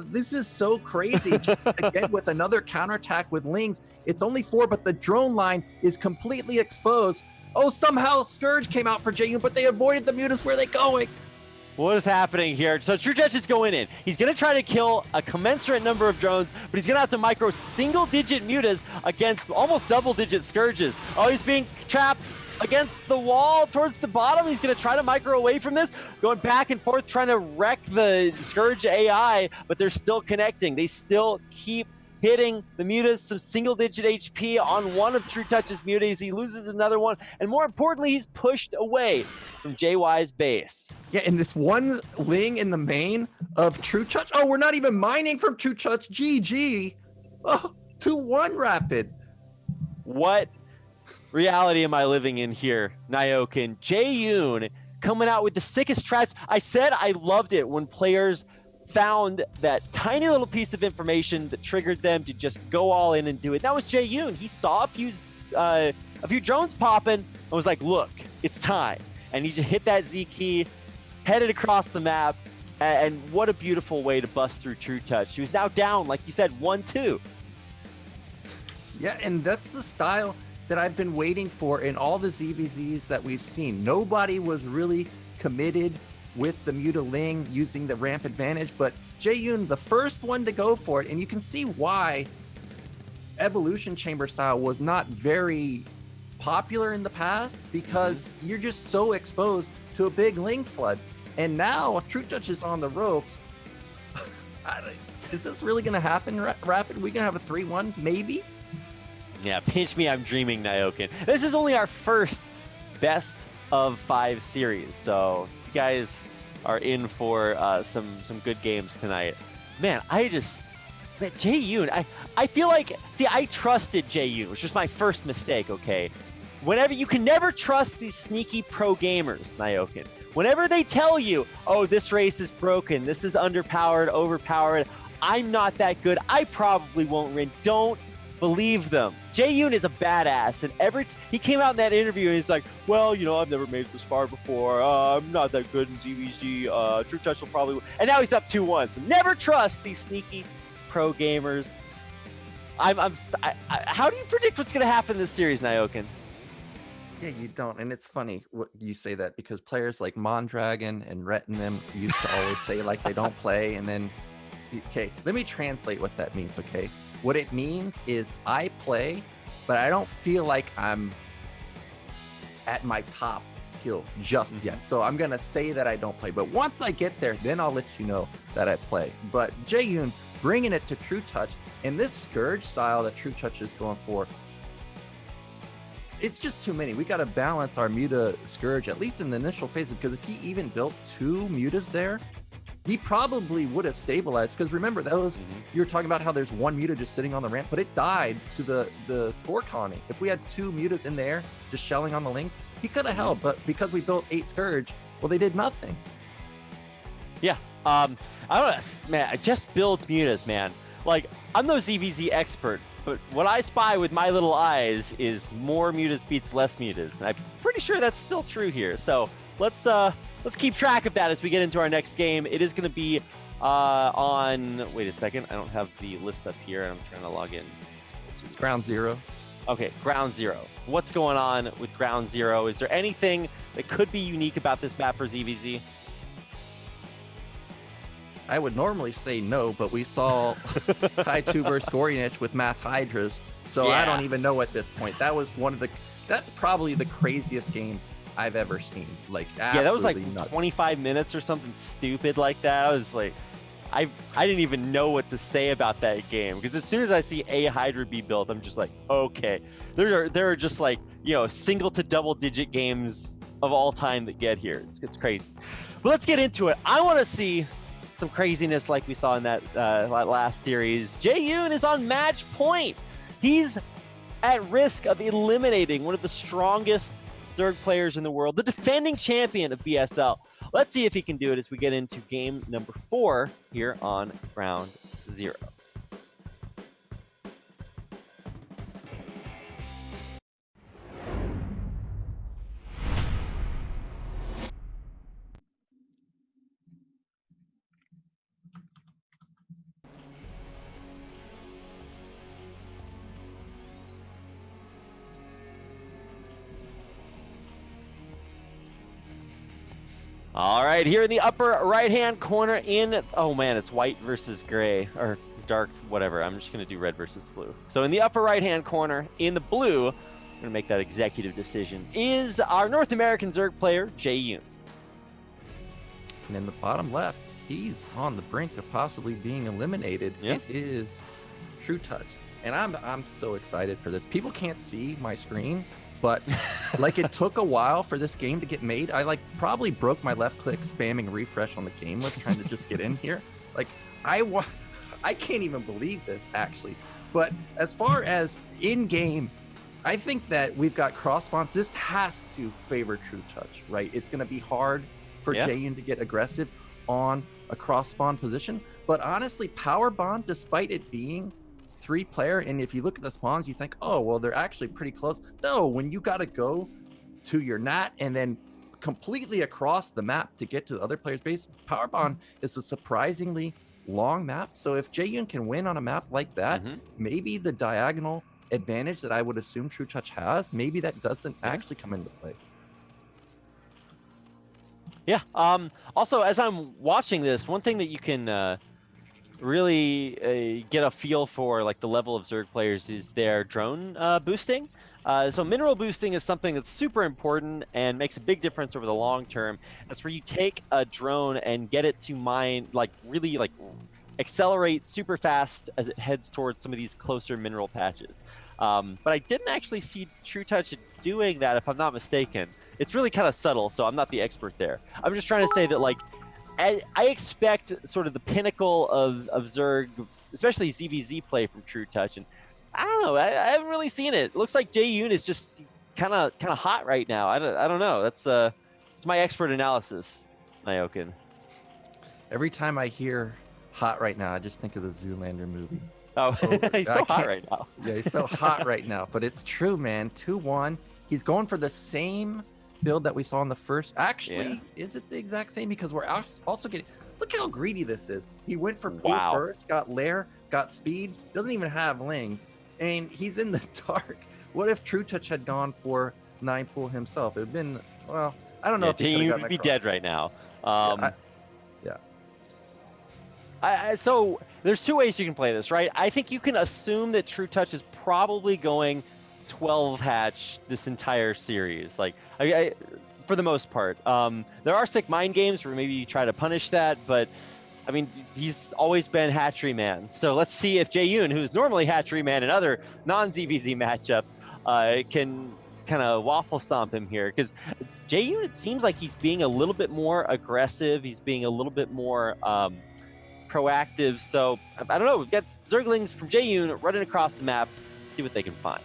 This is so crazy. Again, with another counterattack with lings, it's only 4, but the drone line is completely exposed. Oh, somehow Scourge came out for Jaeyun, but they avoided the mutas. Where are they going? What is happening here? So trutaCz is going in. He's going to try to kill a commensurate number of drones, but he's going to have to micro single-digit mutas against almost double-digit Scourges. Oh, he's being trapped against the wall towards the bottom. He's going to try to micro away from this, going back and forth, trying to wreck the Scourge AI, but they're still connecting. They still keep hitting the mutas, some single-digit HP on one of trutaCz's mutas. He loses another one, and more importantly, he's pushed away from JY's base. Yeah, and this one ling in the main of trutaCz. Oh, we're not even mining from trutaCz. GG. Oh, 2-1 Rapid. What reality am I living in here, Nyokin? Jaeyun coming out with the sickest traps. I said I loved it when players found that tiny little piece of information that triggered them to just go all in and do it. That was Jaeyun. He saw a few drones popping and was like, look, it's time. And he just hit that Z key, headed across the map, and what a beautiful way to bust through trutaCz. He was now down, like you said, 1-2. Yeah, and that's the style that I've been waiting for in all the ZVZs that we've seen. Nobody was really committed with the Muta Ling using the ramp advantage, but Jaeyun, the first one to go for it, and you can see why Evolution Chamber style was not very popular in the past, because you're just so exposed to a big Ling flood. And now trutaCz is on the ropes. Is this really going to happen, Rapid? We going to have a 3-1, maybe? Yeah, pinch me, I'm dreaming, Nyokin. This is only our first best of 5 series, so you guys are in for some good games tonight. Man, Jaeyun, I feel like, see, I trusted Jaeyun, which was my first mistake, okay? Whenever, you can never trust these sneaky pro gamers, Nyokin. Whenever they tell you, oh, this race is broken, this is underpowered, overpowered, I'm not that good, I probably won't win, don't believe them. Jaeyun is a badass, and he came out in that interview and he's like, well, you know, I've never made it this far before, I'm not that good in ZVZ, trutaCz will probably win. And now he's up 2-1, so never trust these sneaky pro gamers. How do you predict what's going to happen in this series, Nyokin? Yeah, you don't, and it's funny what you say that, because players like Mondragon and Rhett and them used to always say like they don't play, and then, okay, let me translate what that means, okay? What it means is I play, but I don't feel like I'm at my top skill just yet. So I'm going to say that I don't play. But once I get there, then I'll let you know that I play. But Jaeyun bringing it to trutaCz, and this Scourge style that trutaCz is going for, it's just too many. We got to balance our Muta Scourge, at least in the initial phase, because if he even built 2 Mutas there, he probably would have stabilized, because remember those you were talking about how there's one Muta just sitting on the ramp, but it died to the spore colony. If we had 2 Mutas in there just shelling on the Lings, he could have held, but because we built 8 Scourge, well, they did nothing. Yeah. I don't know, man. I just build Mutas, man. Like, I'm no ZVZ expert, but what I spy with my little eyes is more Mutas beats less Mutas, and I'm pretty sure that's still true here. So let's keep track of that as we get into our next game. It is going to be on. Wait a second, I don't have the list up here. I'm trying to log in. It's ground 0. Okay, ground 0. What's going on with ground 0? Is there anything that could be unique about this map for ZVZ? I would normally say no, but we saw Kai2 versus Gorinich with mass Hydras, so Yeah. I don't even know at this point. That was that's probably the craziest game I've ever seen. Like, Yeah, that was like nuts. 25 minutes or something stupid like that. I was like, I didn't even know what to say about that game, because as soon as I see a Hydra be built, I'm just like, okay. There are just like, you know, single to double digit games of all time that get here. It's crazy. But let's get into it. I want to see some craziness like we saw in that last series. Jaeyun is on match point. He's at risk of eliminating one of the strongest Zerg players in the world, the defending champion of BSL. Let's see if he can do it as we get into game number 4 here on ground 0. All right, here in the upper right-hand corner oh man, it's white versus gray, or dark, whatever. I'm just gonna do red versus blue. So in the upper right-hand corner, in the blue, I'm gonna make that executive decision, is our North American Zerg player, Jaeyun. And in the bottom left, he's on the brink of possibly being eliminated. Yeah. It is trutaCz. And I'm so excited for this. People can't see my screen, but like, it took a while for this game to get made. I like probably broke my left click spamming refresh on the game list trying to just get in here. Like, I can't even believe this, actually. But as far as in game, I think that we've got cross spawns. This has to favor trutaCz, right? It's going to be hard for Jaeyun to get aggressive on a cross spawn position. But honestly, Power Bond, despite it being 3-player, and if you look at the spawns, you think, oh, well, they're actually pretty close. No, when you got to go to your nat and then completely across the map to get to the other player's base, Power Bond is a surprisingly long map. So if Jaeyun can win on a map like that, maybe the diagonal advantage that I would assume trutaCz has, maybe that doesn't actually come into play. Yeah. Also, as I'm watching this, one thing that you can really get a feel for, like, the level of Zerg players, is their drone boosting. So mineral boosting is something that's super important and makes a big difference over the long term. That's where you take a drone and get it to mine, like, really, like, accelerate super fast as it heads towards some of these closer mineral patches. But I didn't actually see trutaCz doing that, if I'm not mistaken. It's really kind of subtle, so I'm not the expert there. I'm just trying to say that, like, I expect sort of the pinnacle of Zerg, especially ZVZ play from trutaCz, and I don't know. I haven't really seen it. It looks like Jaeyun is just kind of hot right now. I don't know. That's it's my expert analysis, Nyokin. Every time I hear hot right now, I just think of the Zoolander movie. Oh, he's so hot right now. Yeah, he's so hot right now. But it's true, man. 2-1. He's going for the same build that we saw in the first. Actually, is it the exact same? Because we're also getting... Look how greedy this is. He went for pool first, got lair, got speed, doesn't even have lings, and he's in the dark. What if trutaCz had gone for 9 pool himself? It would have been, well, I don't know if he would be dead right now. Yeah. So there's 2 ways you can play this, right? I think you can assume that trutaCz is probably going 12 hatch this entire series. Like, for the most part. There are sick mind games where maybe you try to punish that, but I mean, he's always been hatchery man. So let's see if Jaeyun, who's normally hatchery man in other non-ZVZ matchups, can kind of waffle stomp him here, because Jaeyun, it seems like he's being a little bit more aggressive. He's being a little bit more proactive. So I don't know. We've got Zerglings from Jaeyun running across the map. See what they can find.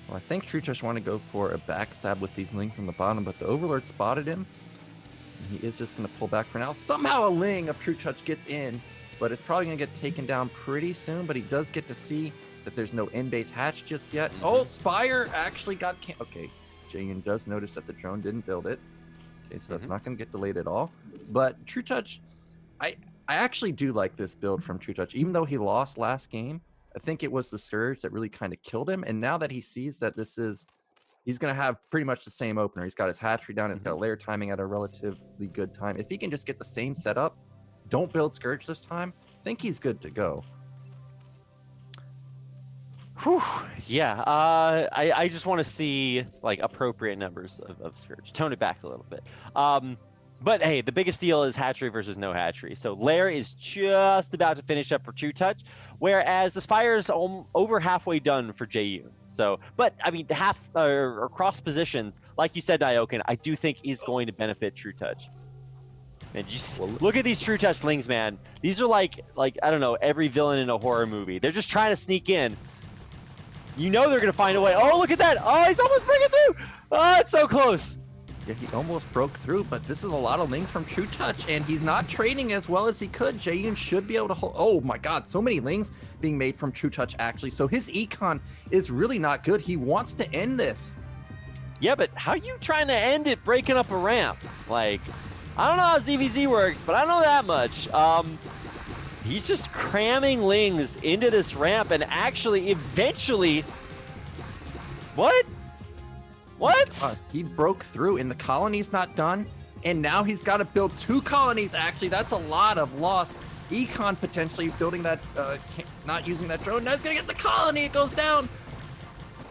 Well, I think trutaCz want to go for a backstab with these Lings on the bottom, but the Overlord spotted him. And he is just going to pull back for now. Somehow a Ling of trutaCz gets in, but it's probably going to get taken down pretty soon. But he does get to see that there's no in-base hatch just yet. Oh, Spire actually got... Okay, Jaeyun does notice that the drone didn't build it. Okay, so that's not going to get delayed at all. But trutaCz, I actually do like this build from trutaCz. Even though he lost last game, I think it was the Scourge that really kind of killed him. And now that he sees that this is... He's going to have pretty much the same opener. He's got his hatchery down. He's got layer timing at a relatively good time. If he can just get the same setup, don't build Scourge this time, I think he's good to go. Whew. Yeah, I just want to see like appropriate numbers of Scourge. Tone it back a little bit. But hey, the biggest deal is hatchery versus no hatchery. So Lair is just about to finish up for trutaCz, whereas the Spire is over halfway done for Jaeyun. So, but I mean, half or cross positions, like you said, Nyoken, I do think is going to benefit trutaCz. Man, just look at these trutaCz Lings, man. These are like I don't know, every villain in a horror movie. They're just trying to sneak in. You know they're gonna find a way. Oh, look at that! Oh, he's almost breaking through! Oh, it's so close. Yeah, he almost broke through, but this is a lot of Lings from trutaCz, and he's not trading as well as he could. Jaeyun should be able to hold... Oh my god, so many Lings being made from trutaCz, actually. So his econ is really not good. He wants to end this. Yeah, but how are you trying to end it breaking up a ramp? Like, I don't know how ZVZ works, but I know that much. He's just cramming Lings into this ramp, and actually, eventually... What? What? He broke through, and the colony's not done, and now he's got to build 2 colonies. Actually, that's a lot of lost econ potentially building that, not using that drone. Now he's gonna get the colony. It goes down.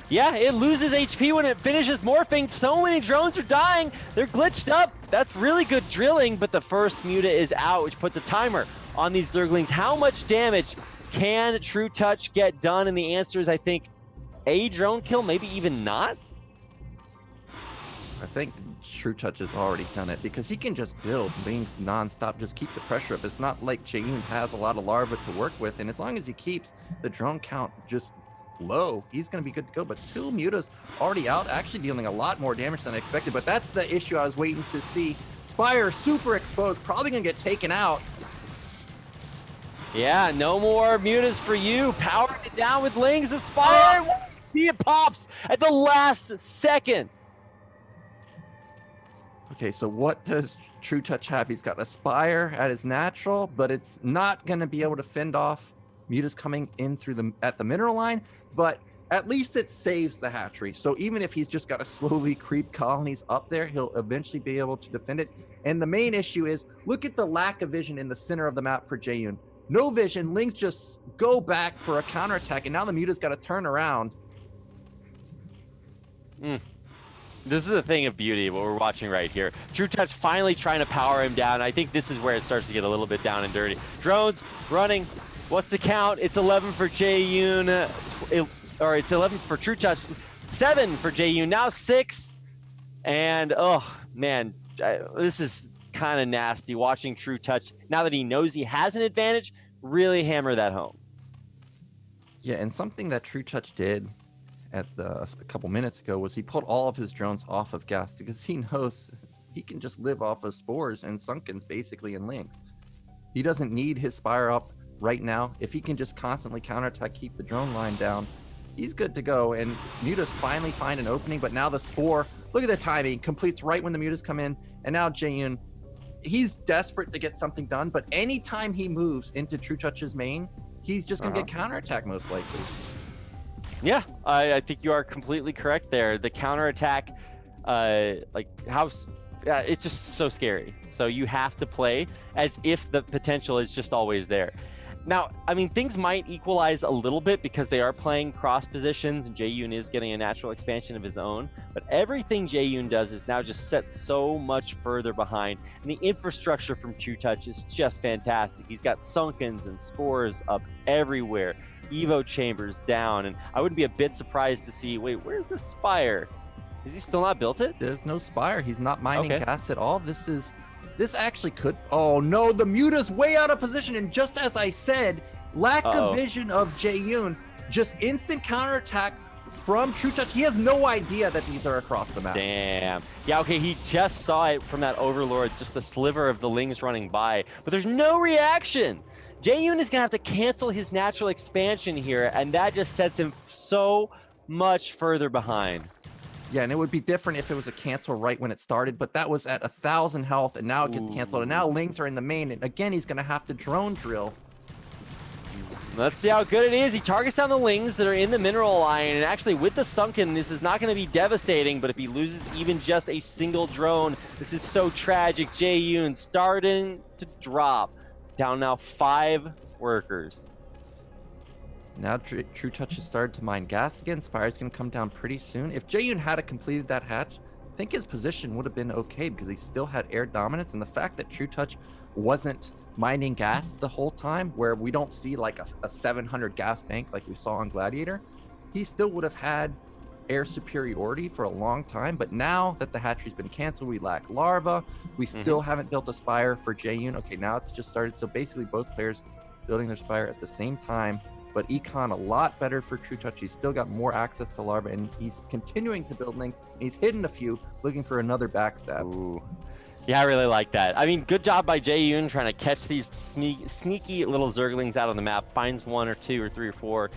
Yeah, it loses HP when it finishes morphing. So many drones are dying. They're glitched up. That's really good drilling, but the first Muta is out, which puts a timer on these Zerglings. How much damage can trutaCz get done? And the answer is, I think, a drone kill, maybe even not. I think trutaCz has already done it because he can just build Lings nonstop, just keep the pressure up. It's not like Jaeyun has a lot of larvae to work with, and as long as he keeps the drone count just low, he's going to be good to go. But 2 Mutas already out, actually dealing a lot more damage than I expected. But that's the issue I was waiting to see. Spire super exposed, probably going to get taken out. Yeah, no more Mutas for you. Powering it down with Lings. The Spire, see it pops at the last second. Okay, so what does trutaCz have? He's got a Spire at his natural, but it's not going to be able to fend off Mutas coming in through at the mineral line, but at least it saves the hatchery. So even if he's just got to slowly creep colonies up there, he'll eventually be able to defend it. And the main issue is, look at the lack of vision in the center of the map for Jaeyun. No vision, Lings just go back for a counterattack, and now the Muta's got to turn around. This is a thing of beauty, what we're watching right here. trutaCz finally trying to power him down. I think this is where it starts to get a little bit down and dirty. Drones running. What's the count? It's 11 for Jaeyun, or it's 11 for trutaCz, 7 for Jaeyun, now 6. And, oh, man, this is kind of nasty watching trutaCz, now that he knows he has an advantage, really hammer that home. Yeah, and something that trutaCz did a couple minutes ago was he pulled all of his drones off of gas because he knows he can just live off of spores and sunkens basically in Lings. He doesn't need his Spire up right now. If he can just constantly counterattack, keep the drone line down, he's good to go. And Mutas finally find an opening, but now the Spore, look at the timing, completes right when the Mutas come in. And now Jaeyun, he's desperate to get something done, but anytime he moves into trutaCz's main, he's just gonna get counterattack most likely. Yeah, I think you are completely correct there. The counterattack, it's just so scary. So you have to play as if the potential is just always there. Now, I mean, things might equalize a little bit because they are playing cross positions and Jaeyun is getting a natural expansion of his own, but everything Jaeyun does is now just set so much further behind, and the infrastructure from trutaCz is just fantastic. He's got sunkens and spores up everywhere, Evo chambers down, and I wouldn't be a bit surprised to see, wait, where's the Spire? Is he still not built it? There's no Spire. He's not mining Okay. gas at all. This actually could. Oh no, the Muta's way out of position. And just as I said, lack of vision of Jaeyun, just instant counterattack from trutaCz. He has no idea that these are across the map. Damn. Yeah, okay, he just saw it from that Overlord, just a sliver of the Lings running by, but there's no reaction. Jaeyun is gonna have to cancel his natural expansion here, and that just sets him so much further behind. Yeah, and it would be different if it was a cancel right when it started, but that was at 1,000 health, and now it gets canceled, and now Lings are in the main, and again, he's gonna have to drone drill. Let's see how good it is. He targets down the Lings that are in the mineral line, and actually with the Sunken, this is not going to be devastating, but if he loses even just a single drone, this is so tragic. Jaeyun starting to drop. Down now 5 workers. Now trutaCz has started to mine gas again. Spire's going to come down pretty soon. If Jaeyun had completed that hatch, I think his position would have been okay because he still had air dominance, and the fact that trutaCz wasn't mining gas the whole time, where we don't see like a 700 gas bank like we saw on Gladiator, he still would have had air superiority for a long time. But now that the hatchery's been canceled, we lack larva. We still haven't built a Spire for Jaeyun. Okay, now it's just started. So basically both players building their Spire at the same time. But Econ a lot better for trutaCz. He's still got more access to larva, and he's continuing to build Lings. And he's hidden a few, looking for another backstab. Ooh. Yeah, I really like that. I mean, good job by Jaeyun trying to catch these sneaky little Zerglings out on the map. Finds 1 or 2 or 3 or 4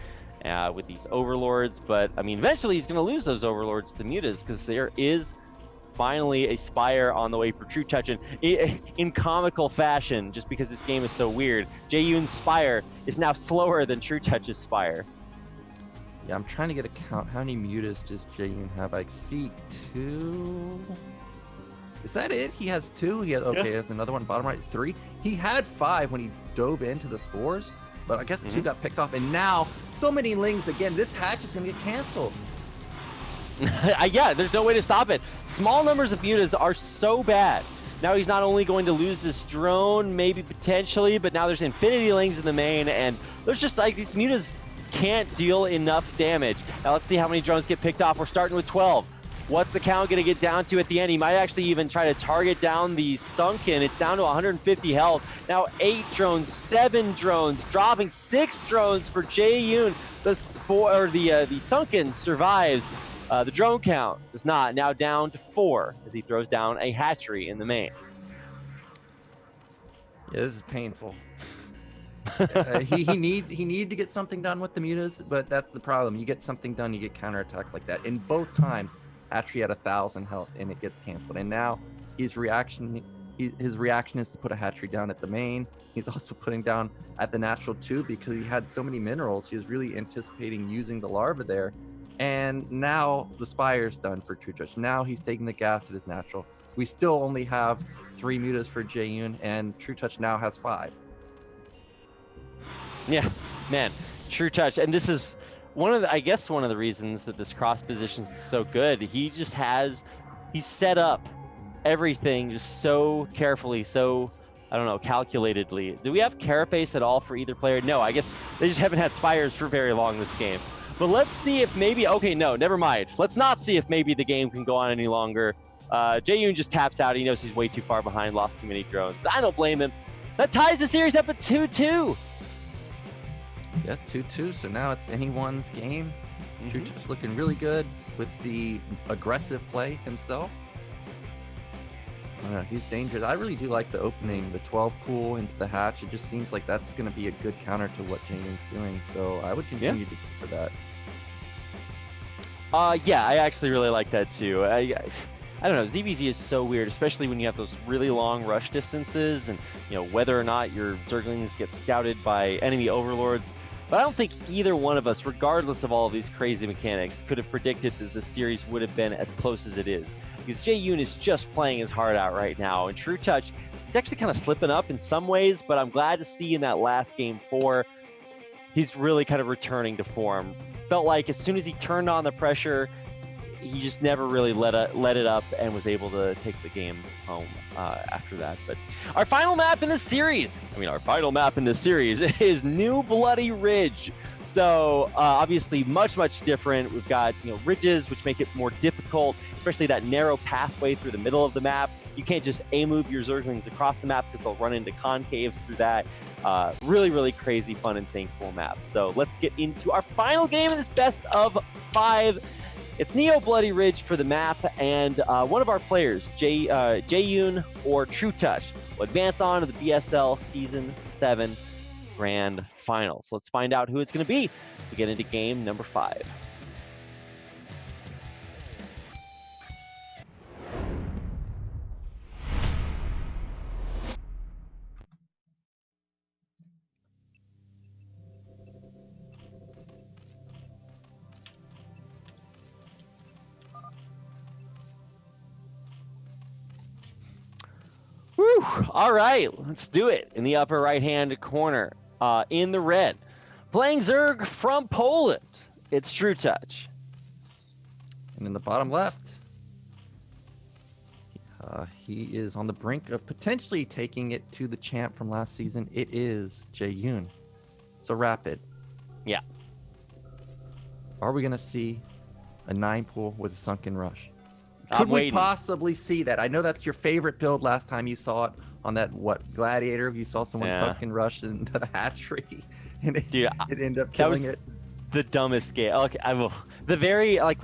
with these Overlords. But, I mean, eventually he's going to lose those Overlords to Mutas because there is finally a Spire on the way for trutaCz. And in comical fashion, just because this game is so weird, Jaeyun's Spire is now slower than trutaCz's Spire. Yeah, I'm trying to get a count. How many Mutas does Jaeyun have? I see 2. Is that it? He has 2. He has, okay, there's another one bottom right, 3. He had 5 when he dove into the spores, but I guess 2 got picked off, and now so many Lings again. This hatch is going to get canceled. Yeah, there's no way to stop it. Small numbers of Mutas are so bad. Now he's not only going to lose this drone, maybe potentially, but now there's Infinity Lings in the main, and there's just like these Mutas can't deal enough damage. Now let's see how many drones get picked off. We're starting with 12. What's the count going to get down to at the end? He might actually even try to target down the Sunken. It's down to 150 health. Now 8 drones, 7 drones, dropping 6 drones for Jaeyun. The Sunken survives. The drone count does not. Now down to 4 as he throws down a hatchery in the main. Yeah, this is painful. He needed to get something done with the Mutas, but that's the problem. You get something done, you get counterattacked like that. And both times, Hatchery had 1,000 health and it gets canceled. And now his reaction is to put a hatchery down at the main. He's also putting down at the natural too, because he had so many minerals. He was really anticipating using the larva there. And now the Spire's done for trutaCz. Now he's taking the gas at his natural. We still only have 3 Mutas for Jaeyun, and trutaCz now has 5. Yeah, man, trutaCz, and this is one of the reasons that this cross position is so good. He's set up everything just so carefully, so I don't know, calculatedly. Do we have carapace at all for either player? No, I guess they just haven't had Spires for very long this game. But let's see if maybe, okay, no, never mind. Let's not see if maybe the game can go on any longer. Jaeyun just taps out. He knows he's way too far behind, lost too many drones. I don't blame him. That ties the series up at 2-2. Yeah, 2-2. So now it's anyone's game. trutaCz looking really good with the aggressive play himself. He's dangerous. I really do like the opening, the 12 pool into the hatch. It just seems like that's going to be a good counter to what Jaeyun's doing. So I would continue to go for that. Yeah, I actually really like that too. I don't know, ZBZ is so weird, especially when you have those really long rush distances and, you know, whether or not your Zerglings get scouted by enemy overlords. But I don't think either one of us, regardless of all of these crazy mechanics, could have predicted that the series would have been as close as it is. Because Jaeyun is just playing his heart out right now, and trutaCz, he's actually kind of slipping up in some ways, but I'm glad to see in that last game 4, he's really kind of returning to form. Felt like as soon as he turned on the pressure, he just never really let it up and was able to take the game home after that. But our final map in this series, is New Bloody Ridge. So obviously much different. We've got ridges, which make it more difficult, especially that narrow pathway through the middle of the map. You can't just move your Zerglings across the map because they'll run into concaves through that. Really crazy, fun, insane, cool map. So let's get into our final game of this best of 5. It's Neo Bloody Ridge for the map, and one of our players, Jaeyun or trutaCz, will advance on to the BSL Season 7 Grand Finals. Let's find out who it's going to be. We get into game number 5. Whew. All right, let's do it. In the upper right-hand corner, in the red, playing Zerg from Poland, it's trutaCz. And in the bottom left, he is on the brink of potentially taking it to the champ from last season. It is Jaeyun. So Rapid. Yeah. Are we going to see a 9-pool with a sunken rush? Could we possibly see that? I know that's your favorite build last time you saw it on that, Gladiator. You saw someone sunken rush into the hatchery, and it ended up killing it. The dumbest game. Okay,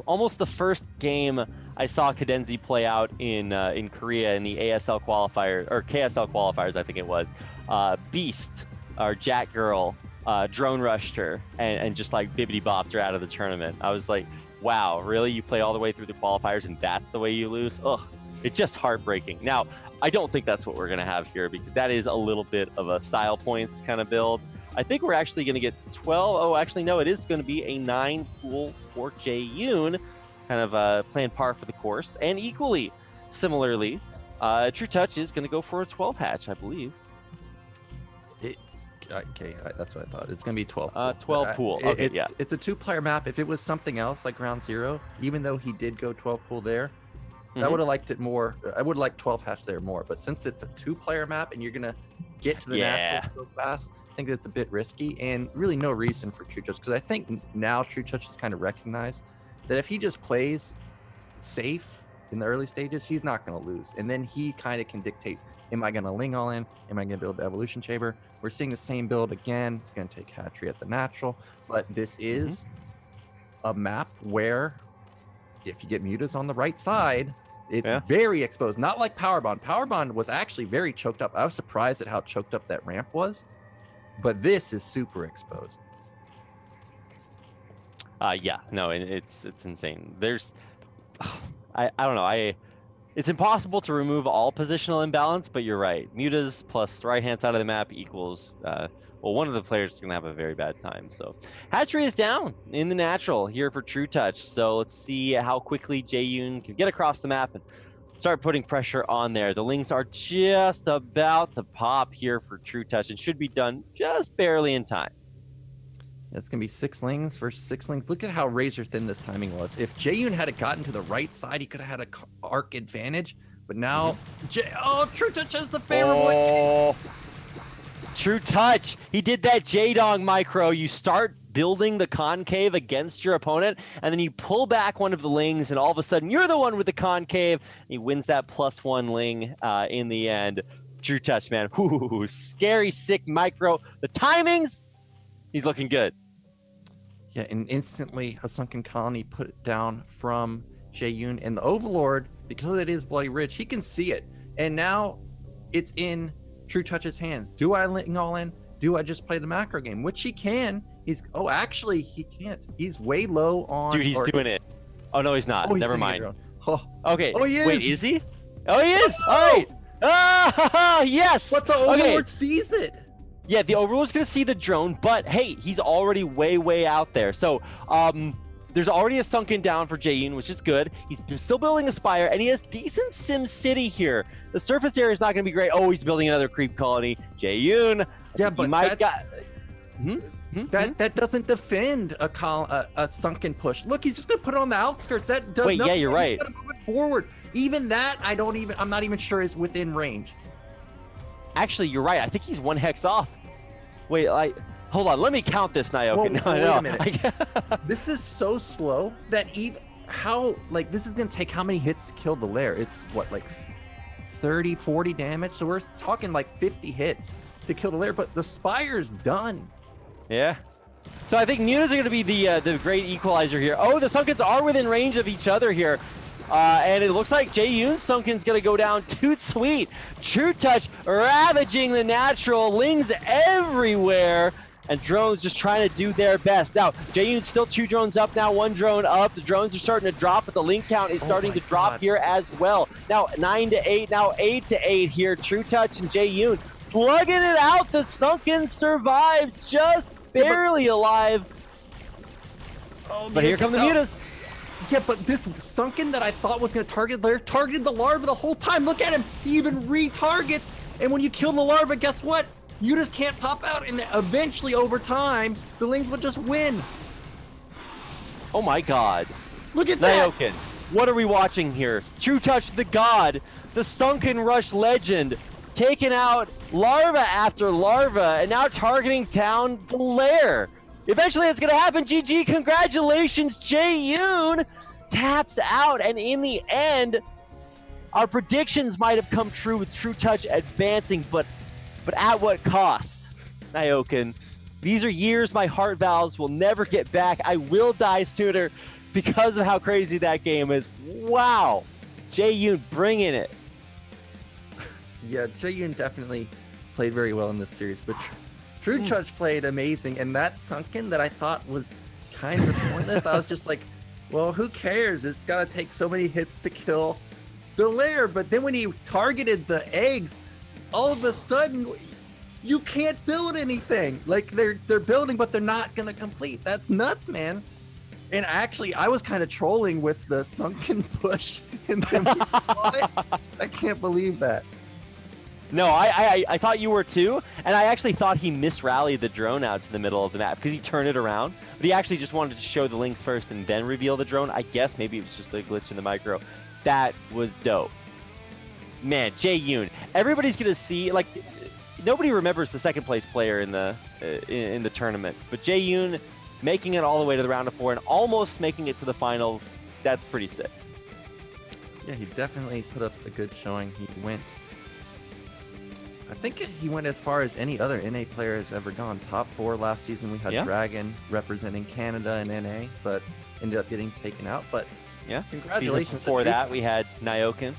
almost the first game I saw Cadenzi play out in Korea in the ASL qualifier, or KSL qualifiers, I think it was. Beast, or Jack Girl, drone rushed her and just bibbity bopped her out of the tournament. I was like, wow, really? You play all the way through the qualifiers and that's the way you lose? Ugh, it's just heartbreaking. Now, I don't think that's what we're going to have here, because that is a little bit of a style points kind of build. I think we're actually going to get 12. Oh, actually, no, it is going to be a 9-pool for Jaeyun, kind of playing par for the course. And equally, similarly, trutaCz is going to go for a 12 hatch, I believe. Okay, that's what I thought. It's going to be 12 pool. 12 pool. Okay, it's a 2-player map. If it was something else like Ground Zero, even though he did go 12 pool there, I would have liked it more. I would like 12 hatch there more. But since it's a 2-player map and you're going to get to the natural so fast, I think it's a bit risky, and really no reason for trutaCz, because I think now trutaCz has kind of recognized that if he just plays safe in the early stages, he's not going to lose. And then he kind of can dictate, am I going to Ling all in? Am I going to build the evolution chamber? We're seeing the same build again. It's going to take hatchery at the natural, but this is a map where if you get mutas on the right side, it's very exposed. Not like Power Bond. Power Bond was actually very choked up. I was surprised at how choked up that ramp was, but this is super exposed. It's insane. There's, I don't know. It's impossible to remove all positional imbalance, but you're right. Mutas plus the right-hand side of the map equals, one of the players is going to have a very bad time. So hatchery is down in the natural here for trutaCz. So let's see how quickly Jaeyun can get across the map and start putting pressure on there. The Lings are just about to pop here for trutaCz and should be done just barely in time. It's going to be 6 Lings versus 6 Lings. Look at how razor thin this timing was. If Jaeyun had gotten to the right side, he could have had an arc advantage. But now, trutaCz is the favorable. Oh, trutaCz. He did that J-Dong micro. You start building the concave against your opponent, and then you pull back one of the Lings, and all of a sudden, you're the one with the concave. He wins that +1 Ling in the end. trutaCz, man. Ooh, scary, sick micro. The timings, he's looking good. Yeah, and instantly a sunken colony put it down from Jaeyun, and the Overlord, because it is Bloody Ridge, he can see it. And now it's in trutaCz's hands. Do I Ling all in? Do I just play the macro game? Which he can. Actually, he can't. He's way low on. Dude, he's doing it. Oh, no, he's not. Never mind. Okay. Oh, he is. Wait, is he? Oh, he is. Oh! All right. Ah, yes. But the Overlord sees it. Yeah, the Overlord's going to see the drone, but hey, he's already way out there. So there's already a sunken down for Jaeyun, which is good. He's still building a spire, and he has decent Sim City here. The surface area is not going to be great. Oh, he's building another creep colony. Jaeyun. Yeah, but That doesn't defend a sunken push. Look, he's just gonna put it on the outskirts. That does Wait, nothing. yeah, you're right. He's gotta move it forward. Even that, I'm not even sure is within range. Actually, you're right. I think he's 1 hex off. Wait, hold on. Let me count this, Naoki. Whoa, No, wait a minute. This is so slow that this is gonna take how many hits to kill the lair? It's what, like 30, 40 damage? So we're talking like 50 hits to kill the lair, but the Spire's done. Yeah. So I think Mutas are going to be the great equalizer here. Oh, the Sunkens are within range of each other here. And it looks like Jaeyun's Sunken's going to go down toot sweet. trutaCz ravaging the natural. Lings everywhere. And drones just trying to do their best. Now, Jaeyun's still 2 drones up now, 1 drone up. The drones are starting to drop, but the link count is starting to drop here as well. Now, 9-8, now 8-8 here. trutaCz and Jaeyun slugging it out. The Sunken survives, just barely alive. Oh, but here come the Mutas. Yeah, but this Sunken that I thought was going to target Lair targeted the larva the whole time. Look at him. He even retargets. And when you kill the larva, guess what? Mutas can't pop out, and eventually, over time, the Lings will just win. Oh my god. Look at that! Naokin, what are we watching here? trutaCz the god, the Sunken Rush legend, taking out larva after larva, and now targeting down the lair. Eventually it's gonna happen. GG, congratulations, Jaeyun taps out, and in the end, our predictions might have come true with trutaCz advancing, but at what cost? Naokin, these are years my heart valves will never get back. I will die sooner because of how crazy that game is. Wow. Jaeyun bringing it. Yeah, Jaeyun definitely played very well in this series, but trutaCz played amazing, and that Sunken that I thought was kind of pointless, I was just like, well, who cares? It's got to take so many hits to kill the lair. But then when he targeted the eggs, all of a sudden, you can't build anything. Like, they're building, but they're not going to complete. That's nuts, man. And actually, I was kind of trolling with the Sunken push. And then I can't believe that. No, I thought you were too, and I actually thought he misrallied the drone out to the middle of the map because he turned it around, but he actually just wanted to show the links first and then reveal the drone. I guess maybe it was just a glitch in the micro. That was dope. Man, Jaeyun, everybody's gonna see, like, nobody remembers the second place player in the tournament, but Jaeyun making it all the way to the round of 4 and almost making it to the finals, that's pretty sick. Yeah, he definitely put up a good showing. I think he went as far as any other NA player has ever gone. Top 4 last season. We had Dragon representing Canada and NA, but ended up getting taken out. But yeah, congratulations. Before that, we had Naokin.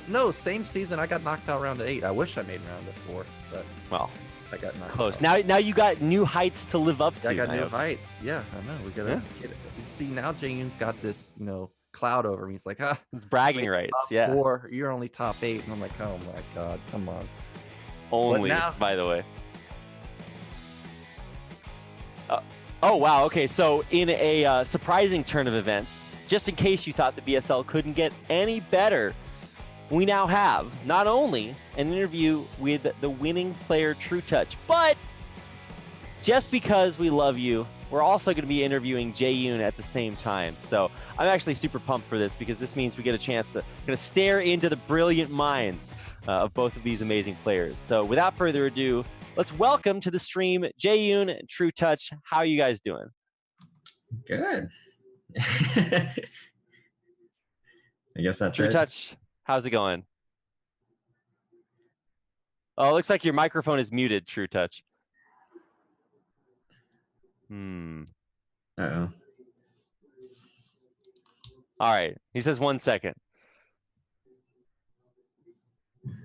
No, same season. I got knocked out round of 8. I wish I made round of 4, but well, I got knocked close. out. Now you got new heights to live up to. I got new heights. Yeah, I know. We gotta get it. See, now Jaeyun's got this, cloud over me. He's like, it's bragging rights. Top 4, you're only top 8, and I'm like, oh my god, come on. Only, by the way. Oh wow. Okay, so in a surprising turn of events, just in case you thought the BSL couldn't get any better, we now have not only an interview with the winning player trutaCz, but just because we love you, we're also going to be interviewing Jaeyun at the same time. So I'm actually super pumped for this because this means we get a chance to kind of stare into the brilliant minds of both of these amazing players. So without further ado, let's welcome to the stream Jaeyun and trutaCz. How are you guys doing? Good. I guess that's it. trutaCz, how's it going? Oh, it looks like your microphone is muted, trutaCz. Uh-oh. All right. He says 1 second.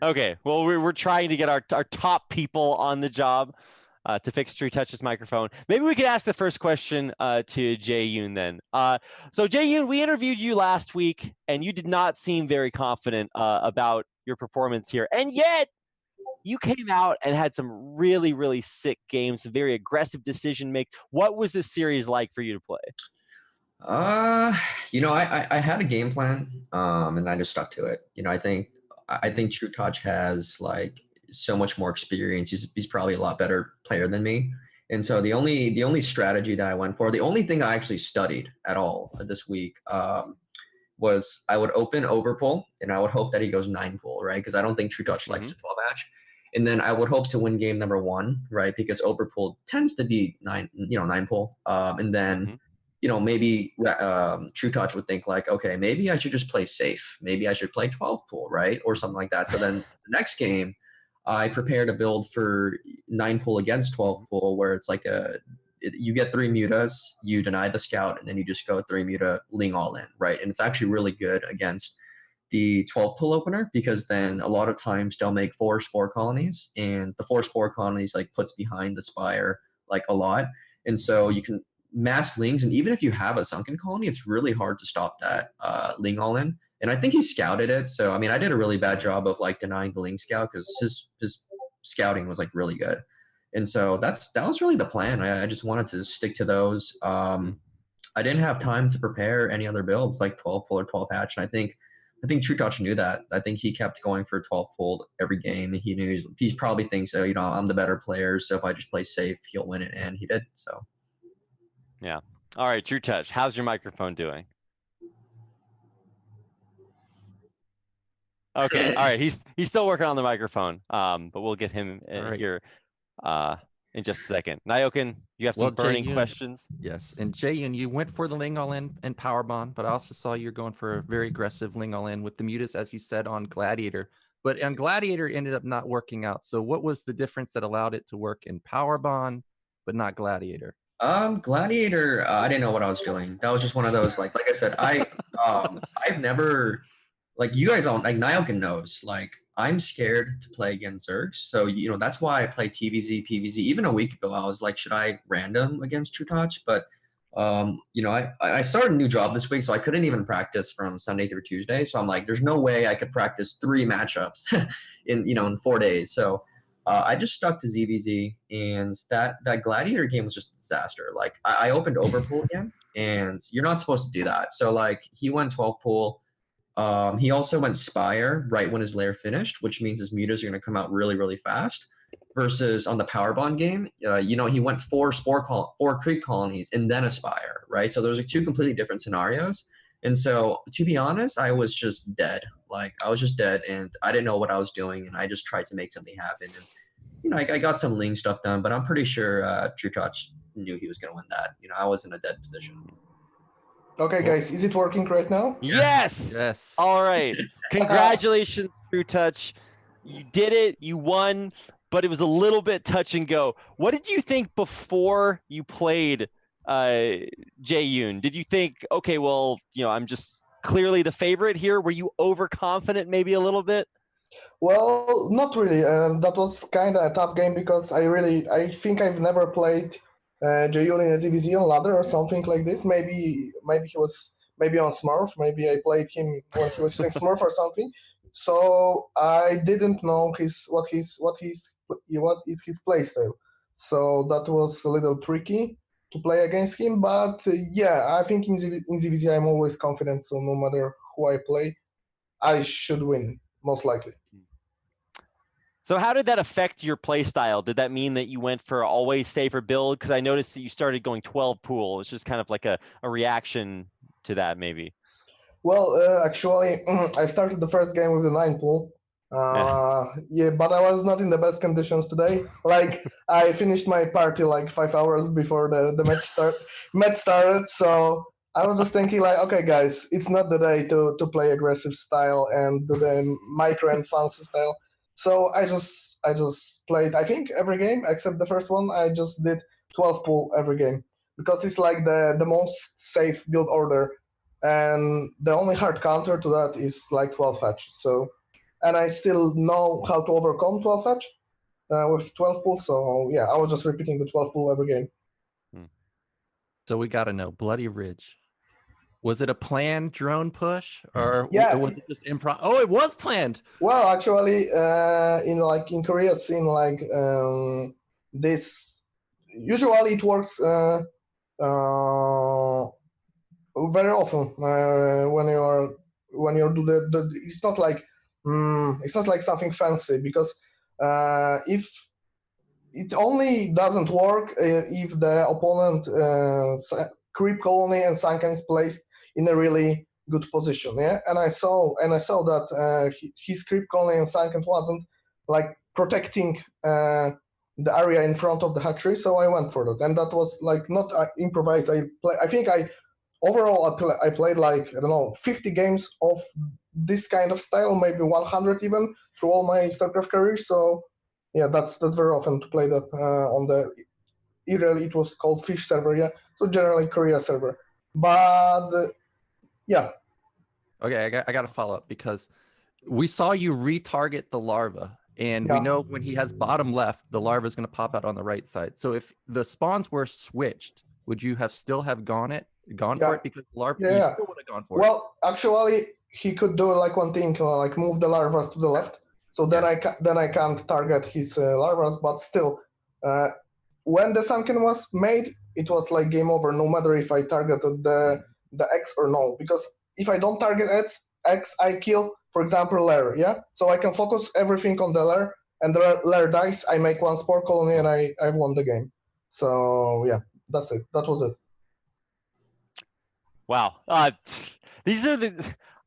Okay. Well, we're trying to get our top people on the job to fix trutaCz's microphone. Maybe we could ask the first question to Jaeyun then. So Jaeyun, we interviewed you last week, and you did not seem very confident about your performance here. And yet, you came out and had some really, really sick games, some very aggressive decision make. What was this series like for you to play? I had a game plan, and I just stuck to it. I think trutaCz has, like, so much more experience. He's probably a lot better player than me. And so the only strategy that I went for, the only thing I actually studied at all this week, was I would open overpull and I would hope that he goes 9-pull, right? Because I don't think trutaCz likes a 12 match. And then I would hope to win game number 1, right? Because overpull tends to be 9-pull. And then, maybe trutaCz would think like, okay, maybe I should just play safe. Maybe I should play 12-pull, right? Or something like that. So then the next game, I prepared a build for 9-pull against 12-pull, where it's like you get 3 mutas, you deny the scout, and then you just go 3 muta Ling all in, right? And it's actually really good against the 12-pull opener, because then a lot of times they'll make 4 spore colonies, and the 4 spore colonies like puts behind the spire like a lot. And so you can mass Lings, and even if you have a sunken colony, it's really hard to stop that Ling all in. And I think he scouted it. So, I mean, I did a really bad job of like denying the Ling scout, because his scouting was like really good. And so that was really the plan. I just wanted to stick to those. I didn't have time to prepare any other builds like 12-pull or 12 hatch. And I think trutaCz knew that. I think he kept going for 12-pull every game. And he knew he probably thinks, oh, I'm the better player, so if I just play safe, he'll win it. And he did. So. Yeah. All right, trutaCz, how's your microphone doing? Okay. All right. He's still working on the microphone. But we'll get him here in just a second. Nyokin, you have some burning questions? Yes. And Jaeyun, you went for the Ling all-in and Power Bond, but I also saw you're going for a very aggressive Ling all-in with the mutas, as you said, on Gladiator. But on Gladiator, ended up not working out. So what was the difference that allowed it to work in Power Bond, but not Gladiator? Gladiator, I didn't know what I was doing. That was just one of those, like I said, I've never, like you guys all, like Nyokin knows, like I'm scared to play against Zergs. So, that's why I play TVZ, PVZ. Even a week ago, I was like, should I random against trutaCz? But, I started a new job this week, so I couldn't even practice from Sunday through Tuesday. So I'm like, there's no way I could practice 3 matchups in 4 days. So I just stuck to ZVZ, and that Gladiator game was just a disaster. Like I opened overpull again, and you're not supposed to do that. So like he went 12-pull. He also went Spire right when his lair finished, which means his mutas are going to come out really, really fast. Versus on the Power Bond game, he went 4 creep colonies and then a Spire, right? So those are 2 completely different scenarios. And so, to be honest, I was just dead. Like I was just dead, and I didn't know what I was doing, and I just tried to make something happen. And I got some Ling stuff done, but I'm pretty sure trutaCz knew he was going to win that. I was in a dead position. Okay, guys, is it working right now? Yes. Yes. All right. Congratulations, trutaCz. You did it. You won, but it was a little bit touch and go. What did you think before you played Jaeyun? Did you think, okay, well, I'm just clearly the favorite here? Were you overconfident maybe a little bit? Well, not really. That was kind of a tough game because I think I've never played Jaeyun in a ZVZ on ladder or something like this. Maybe he was on Smurf. Maybe I played him when he was using Smurf or something. So I didn't know what is his playstyle. So that was a little tricky to play against him. But I think in ZVZ I'm always confident. So no matter who I play, I should win most likely. So how did that affect your play style? Did that mean that you went for always safer build? Because I noticed that you started going 12-pull. It's just kind of like a reaction to that, maybe. Well, actually, I started the first game with the 9-pull. But I was not in the best conditions today. Like I finished my party like 5 hours before the match started. So I was just thinking like, okay, guys, it's not the day to play aggressive style and do the micro and fancy style. So I just played, I think, every game except the first one. I just did 12-pull every game because it's like the most safe build order, and the only hard counter to that is like 12 hatch. So, and I still know how to overcome 12 hatch with 12-pull. So I was just repeating the 12-pull every game. So we got to know, Bloody Ridge. Was it a planned drone push, or was it just improv? Oh, it was planned. Well, actually, in Korea scene, like this, usually it works very often when you do the. It's not like something fancy because if it only doesn't work if the opponent creep colony and sunken is placed in a really good position. Yeah, and I saw that his creep colony and sunken wasn't like protecting the area in front of the hatchery, so I went for that, and that was like not improvised. I think I played like, I don't know, 50 games of this kind of style, maybe 100 even through all my StarCraft career. So yeah, that's very often to play that on the, either it was called Fish server, yeah, so generally Korea server. But yeah. Okay, I got to follow up because we saw you retarget the larva, and we know when he has bottom left, the larva is going to pop out on the right side. So if the spawns were switched, would you have still have gone for it? Because the larva, you still would have gone for it. Well, actually, he could do like one thing, like move the larvas to the left. So then I can't target his larvas, but still, when the sunken was made, it was like game over, no matter if I targeted the X or no. Because if I don't target X, I kill, for example, lair, yeah? So I can focus everything on the lair, and the lair dies, I make one spore colony, and I've won the game. So yeah, that's it. That was it. Wow. These are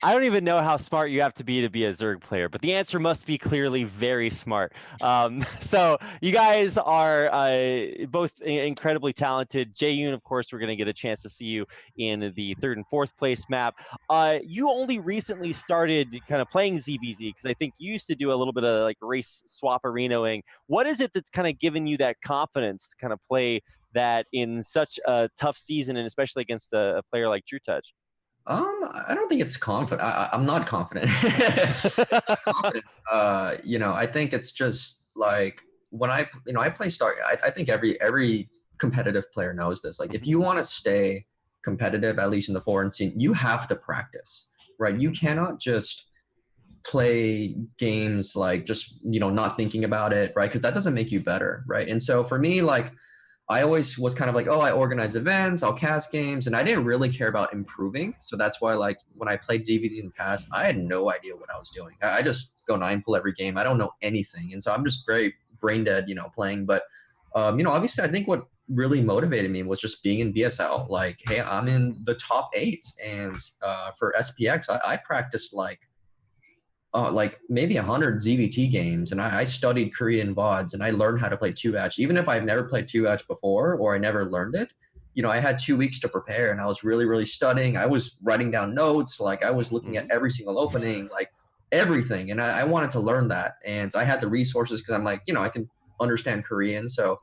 I don't even know how smart you have to be a Zerg player, but the answer must be clearly very smart. So you guys are both incredibly talented. Jaeyun, of course, we're going to get a chance to see you in the 3rd and 4th place map. You only recently started kind of playing ZVZ, because I think you used to do a little bit of like race swap arenaing. What is it that's kind of given you that confidence to kind of play that in such a tough season, and especially against a player like trutaCz? I don't think it's confident. I'm not confident. Confidence. I think it's just like when I play Star. I think every competitive player knows this. Like, if you want to stay competitive, at least in the foreign scene, you have to practice, right? You cannot just play games like just not thinking about it, right? Because that doesn't make you better, right? And so for me, like, I always was kind of like, I organize events, I'll cast games, and I didn't really care about improving. So that's why, like, when I played ZVZ in the past, I had no idea what I was doing. I just go 9-pull every game. I don't know anything. And so I'm just very brain dead, playing. But, obviously I think what really motivated me was just being in BSL. Like, hey, I'm in the top 8. And for SPX, I practiced like maybe 100 ZVT games, and I studied Korean VODs, and I learned how to play trutaCz. Even if I've never played trutaCz before, or I never learned it, I had 2 weeks to prepare, and I was really, really studying. I was writing down notes, like I was looking at every single opening, like everything, and I wanted to learn that. And I had the resources because I'm like, I can understand Korean, so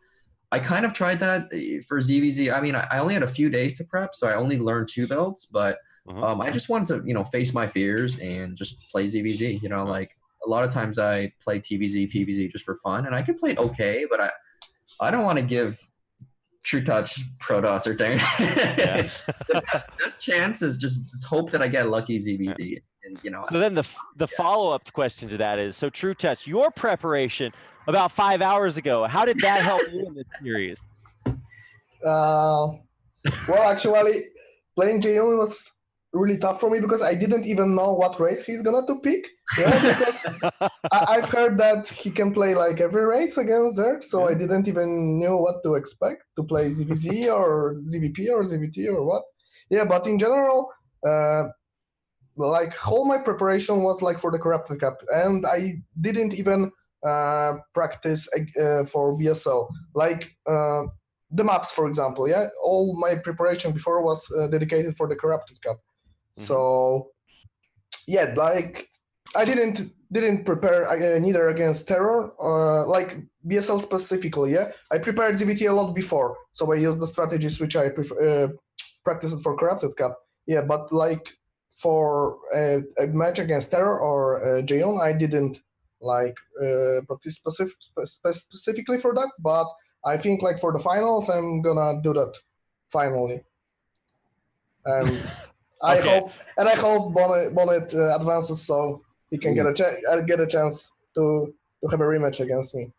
I kind of tried that for ZVZ. I mean, I only had a few days to prep, so I only learned 2 builds, but I just wanted to, face my fears and just play ZVZ. Like, a lot of times I play TVZ, PVZ just for fun, and I can play it okay, but I don't want to give trutaCz Protoss or thing. The best chance is just hope that I get lucky ZVZ. And, So then the follow-up question to that is, so trutaCz, your preparation about 5 hours ago, how did that help you in this series? Well, actually, playing Jaeyun was really tough for me because I didn't even know what race he's gonna to pick. Yeah, because I've heard that he can play like every race against Zerg, so I didn't even know what to expect to play ZVZ or ZVP or ZVT or what. Yeah, but in general, like, all my preparation was like for the Corrupted Cup, and I didn't even practice for BSL. Like, the maps, for example, yeah, all my preparation before was dedicated for the Corrupted Cup. So yeah, like, I didn't prepare neither against Terror, like BSL specifically. Yeah, I prepared ZVT a lot before, so I used the strategies which I practiced for Corrupted Cup. Yeah, but like for a match against Terror or Jaeyun, I didn't like practice specifically for that. But I think like for the finals, I'm gonna do that finally. And I hope Bonnet advances so he can get a chance to have a rematch against me.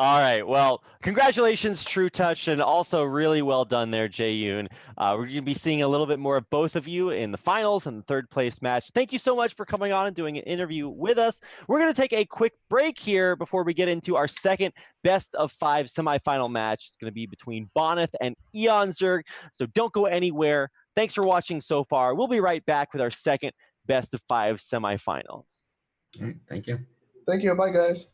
All right. Well, congratulations, trutaCz, and also really well done there, Jaeyun. We're going to be seeing a little bit more of both of you in the finals and the third place match. Thank you so much for coming on and doing an interview with us. We're going to take a quick break here before we get into our second best of 5 semifinal match. It's going to be between bo5 and Zerg. So don't go anywhere. Thanks for watching so far. We'll be right back with our second best of 5 semifinals. All right, thank you. Thank you. Bye, guys.